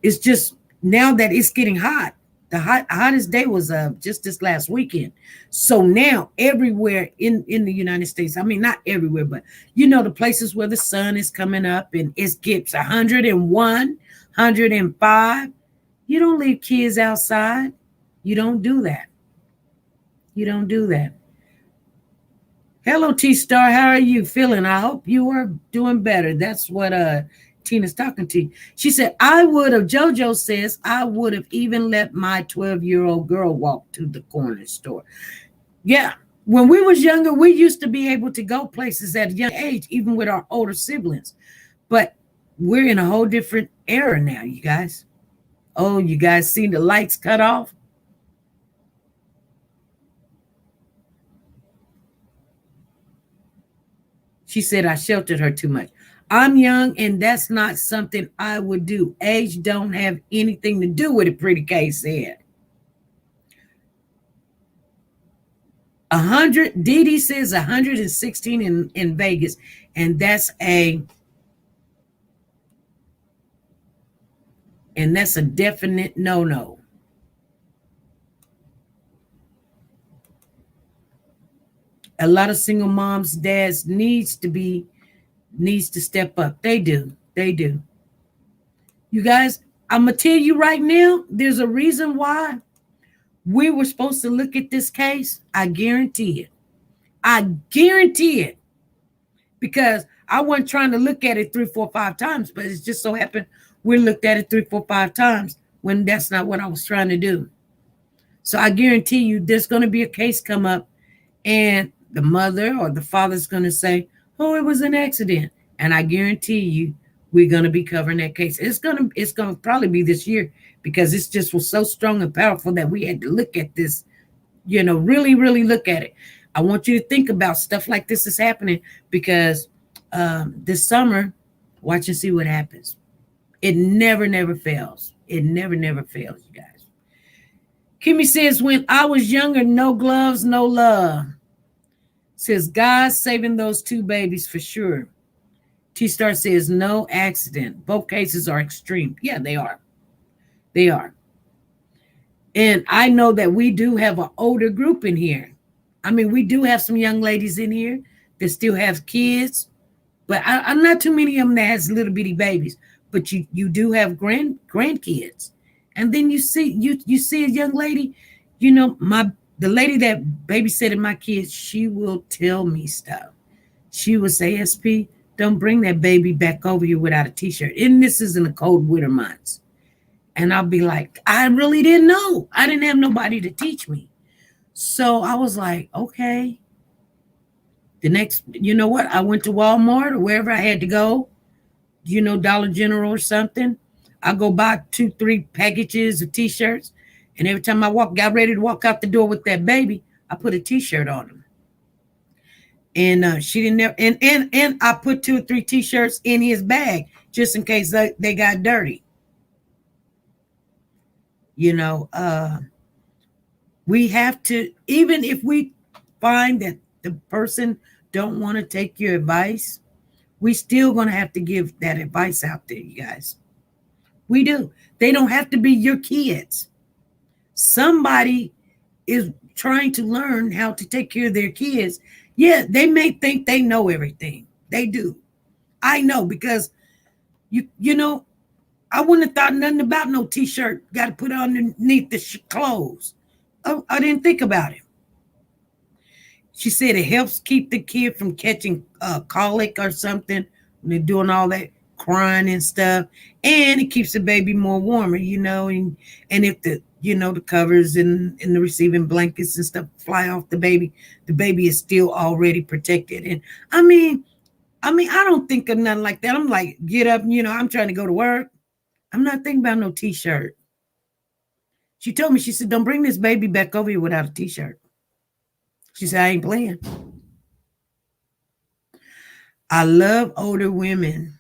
It's just now that it's getting hot. The hottest day was just this last weekend. So now everywhere in the United States, I mean, not everywhere, but you know, the places where the sun is coming up and it gets 101, 105. You don't leave kids outside. You don't do that. You don't do that. Hello, T-Star. How are you feeling? I hope you are doing better. That's what Tina's talking to you. She said, JoJo says, I would have even let my 12-year-old girl walk to the corner store. Yeah. When we was younger, we used to be able to go places at a young age, even with our older siblings. But we're in a whole different era now, you guys. Oh, you guys seen the lights cut off? She said, I sheltered her too much. I'm young, and that's not something I would do. Age don't have anything to do with it, Pretty K said. 100, Dee says 116 in Vegas, and that's a definite no-no. A lot of single moms, dads needs to step up. They do. You guys, I'm going to tell you right now, there's a reason why we were supposed to look at this case. I guarantee it. Because I wasn't trying to look at it 3, 4, 5 times, but it's just so happened we looked at it 3, 4, 5 times when that's not what I was trying to do. So I guarantee you there's going to be a case come up and the mother or the father's going to say, oh, it was an accident. And I guarantee you we're going to be covering that case. It's going to probably be this year because it's just was so strong and powerful that we had to look at this, you know, really, really look at it. I want you to think about stuff like this is happening because this summer, watch and see what happens. It never fails. It never fails, you guys. Kimmy says, when I was younger, no gloves, no love. Says, God's saving those 2 babies for sure. T-Star says, no accident. Both cases are extreme. Yeah, they are. They are. And I know that we do have an older group in here. I mean, we do have some young ladies in here that still have kids. But I'm not too many of them that has little bitty babies. But you do have grandkids. And then you see a young lady, you know, the lady that babysitted my kids, she will tell me stuff. She will say, SP, don't bring that baby back over here without a t-shirt. And this is in the cold winter months. And I'll be like, I really didn't know. I didn't have nobody to teach me. So I was like, okay. The next, you know what? I went to Walmart or wherever I had to go, you know, Dollar General or something. I go buy 2, 3 packages of t-shirts. And every time I got ready to walk out the door with that baby, I put a t-shirt on him. And she didn't know. And I put 2 or 3 t-shirts in his bag just in case they got dirty. You know, we have to, even if we find that the person don't want to take your advice, we still going to have to give that advice out there, you guys. We do. They don't have to be your kids. Somebody is trying to learn how to take care of their kids. Yeah, they may think they know everything. They do. I know, because you know, I wouldn't have thought nothing about no t-shirt got to put underneath the clothes. I didn't think about it. She said it helps keep the kid from catching colic or something when they're doing all that crying and stuff, and it keeps the baby more warmer, you know, and if the the covers and the receiving blankets and stuff fly off the baby is still already protected. And I mean I don't think of nothing like that. I'm like, get up, I'm trying to go to work. I'm not thinking about no t-shirt. She told me, she said, don't bring this baby back over here without a t-shirt. She said, I ain't playing. I love older women,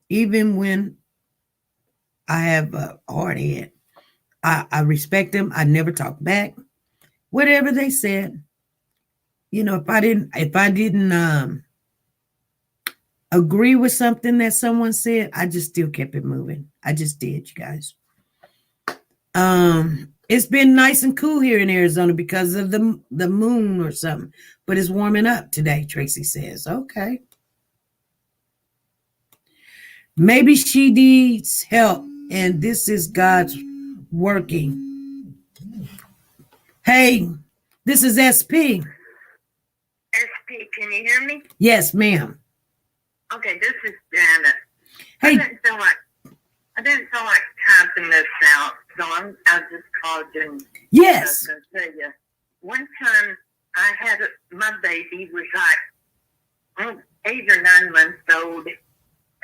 even when I have a hard head. I respect them. I never talk back. Whatever they said, if I didn't agree with something that someone said, I just still kept it moving. I just did, you guys. It's been nice and cool here in Arizona because of the moon or something, but it's warming up today, Tracy says. Okay. Maybe she needs help, and this is God's working. Hey, this is SP. SP, can you hear me? Yes, ma'am. Okay, this is Janet. Hey. I didn't feel like typing this out, so I just called you. And yes. I was gonna tell you. One time, my baby was like 8 or 9 months old,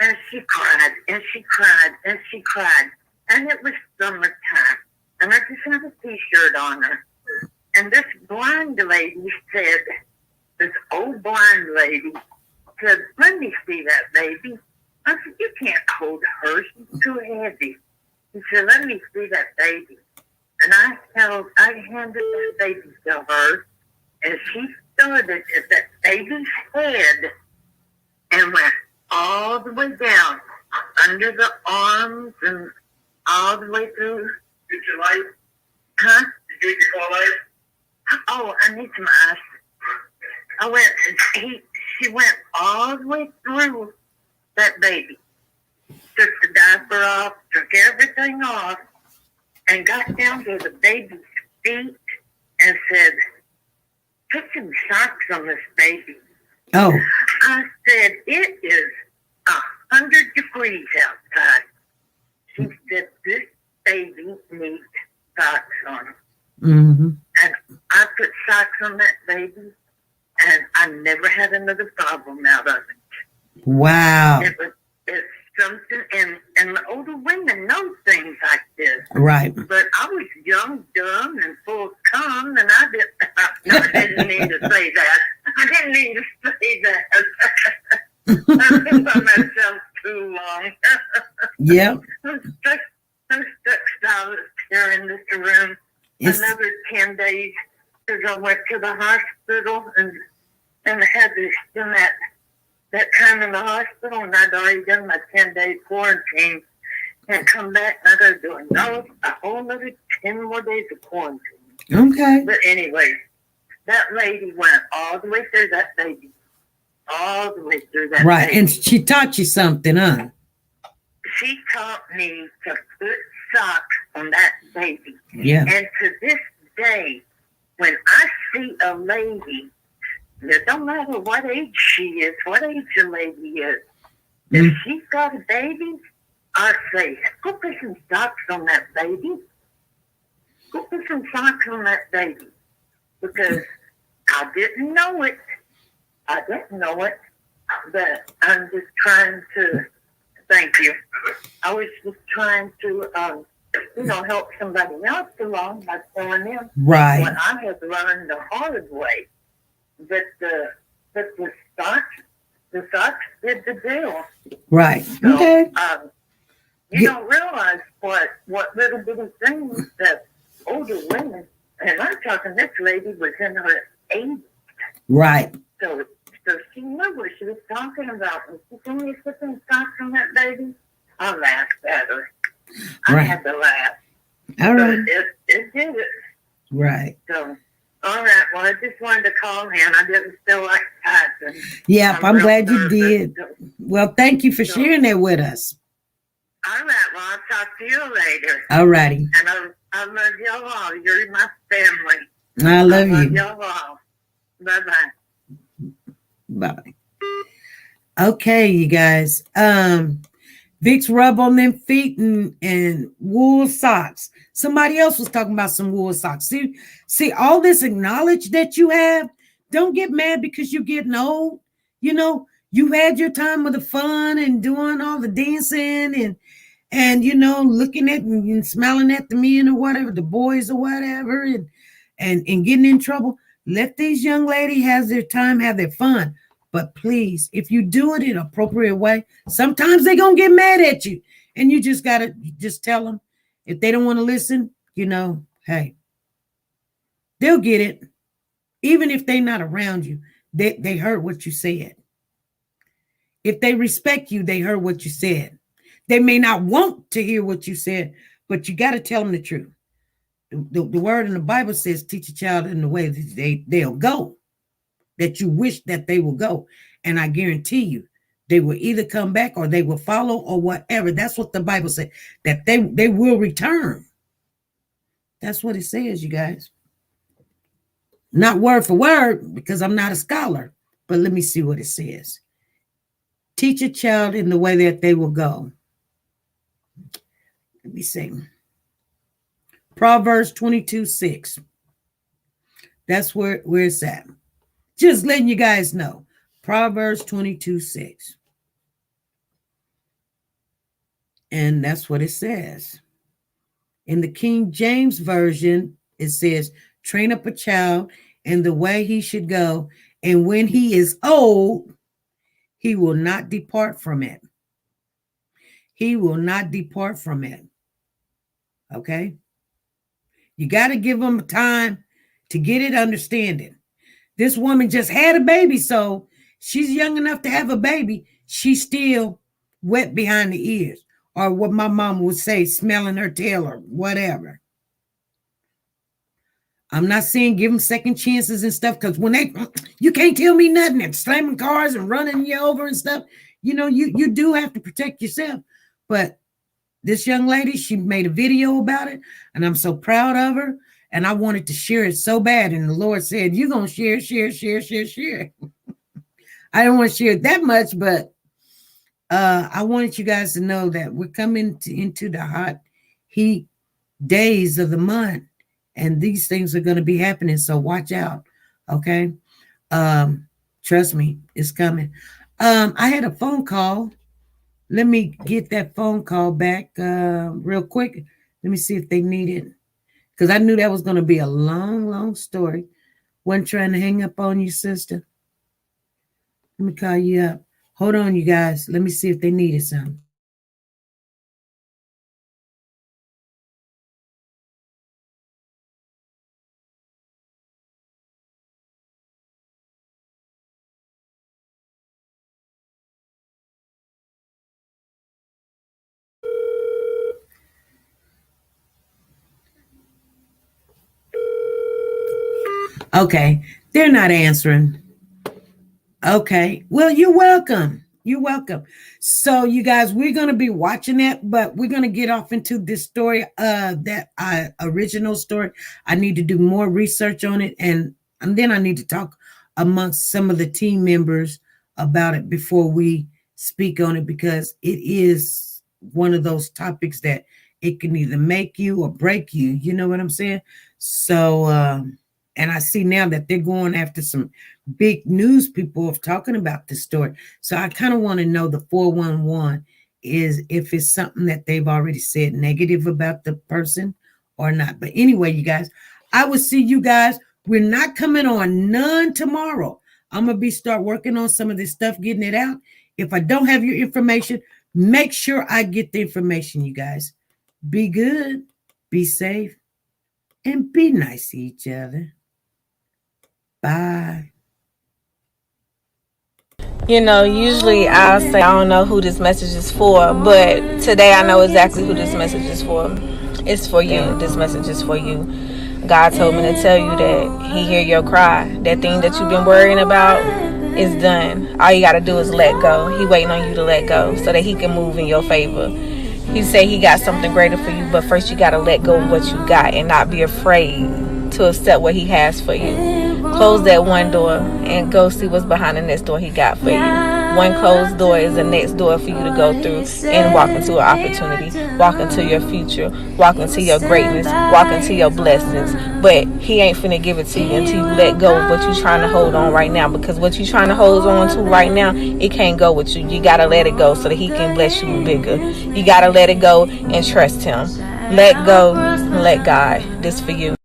and she cried, and she cried, and she cried. And it was summertime, and I just had a t-shirt on her. And this blind lady said, this old blind lady said, let me see that baby. I said, you can't hold her. She's too heavy. He said, let me see that baby. And I handed that baby to her, and she started at that baby's head and went all the way down, under the arms and all the way through. Did you light? Huh? Did you get your call light? Oh, I need some ice. I went, she went all the way through that baby. Took the diaper off, took everything off, and got down to the baby's feet and said, put some socks on this baby. Oh. I said, it is 100 degrees outside. She said, this baby needs socks on. Mm-hmm. And I put socks on that baby, and I never had another problem out of it. Wow. It's something, and the older women know things like this. Right. But I was young, dumb, and full of cum, and I didn't mean to say that. I didn't mean to say that. I've been by myself too long. Yep. I'm stuck silent here in this room. Another 10 days because I went to the hospital and I had to spend that time in the hospital, and I'd already done my 10-day quarantine and come back, and I got to do a whole another 10 more days of quarantine. Okay. But anyway, that lady went all the way through that baby. All the way through that right, baby. and she taught you something, huh? She taught me to put socks on that baby. Yeah. And to this day, when I see a lady, it don't matter what age she is, what age the lady is, if she's got a baby, I say, go put some socks on that baby. Go put some socks on that baby. Because I didn't know it. But I'm just trying to, thank you. I was just trying to, help somebody else along by telling them right. what I had learned the hard way. But the socks did the deal. Right. So, okay. You don't realize what little bitty things that older women, and I'm talking, this lady was in her 80s. Right. So she knew what she was talking about. And she told me to some stuff from that baby. I laughed at her. I Right. had to laugh. All right. But it did it. Right. So, all right. Well, I just wanted to call in. I didn't feel like typing. Yep, I'm real glad you nervous. did. Well, thank you for sharing that with us. All right. Well, I'll talk to you later. All righty. And I love y'all all. You're my family. I love you. Y'all all. Bye-bye. Bye. Okay, you guys. Vicks rub on them feet and wool socks. Somebody else was talking about some wool socks. See, all this acknowledge that you have. Don't get mad because you're getting old. You know, you had your time with the fun and doing all the dancing and you know, looking at and smiling at the men or whatever, the boys or whatever, and getting in trouble. Let these young ladies have their time, have their fun. But please, if you do it in an appropriate way, sometimes they're going to get mad at you. And you just got to just tell them. If they don't want to listen, you know, hey, they'll get it. Even if they're not around you, they heard what you said. If they respect you, they heard what you said. They may not want to hear what you said, but you got to tell them the truth. The word in the Bible says, teach a child in the way that they'll go, that you wish that they will go. And I guarantee you, they will either come back or they will follow or whatever. That's what the Bible said, that they will return. That's what it says, you guys. Not word for word, because I'm not a scholar, but let me see what it says. Teach a child in the way that they will go. Let me see. Proverbs 22:6. That's where it's at. Just letting you guys know. Proverbs 22:6. And that's what it says. In the King James Version, it says, train up a child in the way he should go, and when he is old, he will not depart from it. He will not depart from it. Okay? You got to give them time to get it, understand it. This woman just had a baby, so she's young enough to have a baby. She's still wet behind the ears, or what my mom would say, smelling her tail or whatever. I'm not saying give them second chances and stuff, because when you can't tell me nothing and slamming cars and running you over and stuff. You know, you do have to protect yourself. But this young lady, she made a video about it, and I'm so proud of her. And I wanted to share it so bad. And the Lord said, you're going to share. I don't want to share it that much, but I wanted you guys to know that we're coming into the hot heat days of the month. And these things are going to be happening. So watch out. Okay. Trust me, it's coming. I had a phone call. Let me get that phone call back real quick. Let me see if they need it. Because I knew that was going to be a long, long story. Wasn't trying to hang up on you, sister. Let me call you up. Hold on, you guys. Let me see if they needed something. Okay, they're not answering. Okay, well, you're welcome. You're welcome. So, you guys, we're going to be watching that, but we're going to get off into this story, original story. I need to do more research on it, and then I need to talk amongst some of the team members about it before we speak on it, because it is one of those topics that it can either make you or break you. You know what I'm saying? So, and I see now that they're going after some big news people of talking about this story. So I kind of want to know the 411 is if it's something that they've already said negative about the person or not. But anyway, you guys, I will see you guys. We're not coming on none tomorrow. I'm going to start working on some of this stuff, getting it out. If I don't have your information, make sure I get the information, you guys. Be good, be safe, and be nice to each other. Bye. You know, usually I'll say I don't know who this message is for, but today I know exactly who this message is for. It's for you. This message is for you. God told me to tell you that He hear your cry. That thing that you've been worrying about is done. All you got to do is let go. He waiting on you to let go so that He can move in your favor. He said He got something greater for you, but first you got to let go of what you got and not be afraid to accept what He has for you. Close that one door and go see what's behind the next door He got for you. One closed door is the next door for you to go through and walk into an opportunity, walk into your future, walk into your greatness, walk into your blessings. But He ain't finna give it to you until you let go of what you're trying to hold on right now, because what you're trying to hold on to right now, it can't go with you. You gotta let it go so that He can bless you bigger. You gotta let it go and trust Him. Let go, let God. This for you.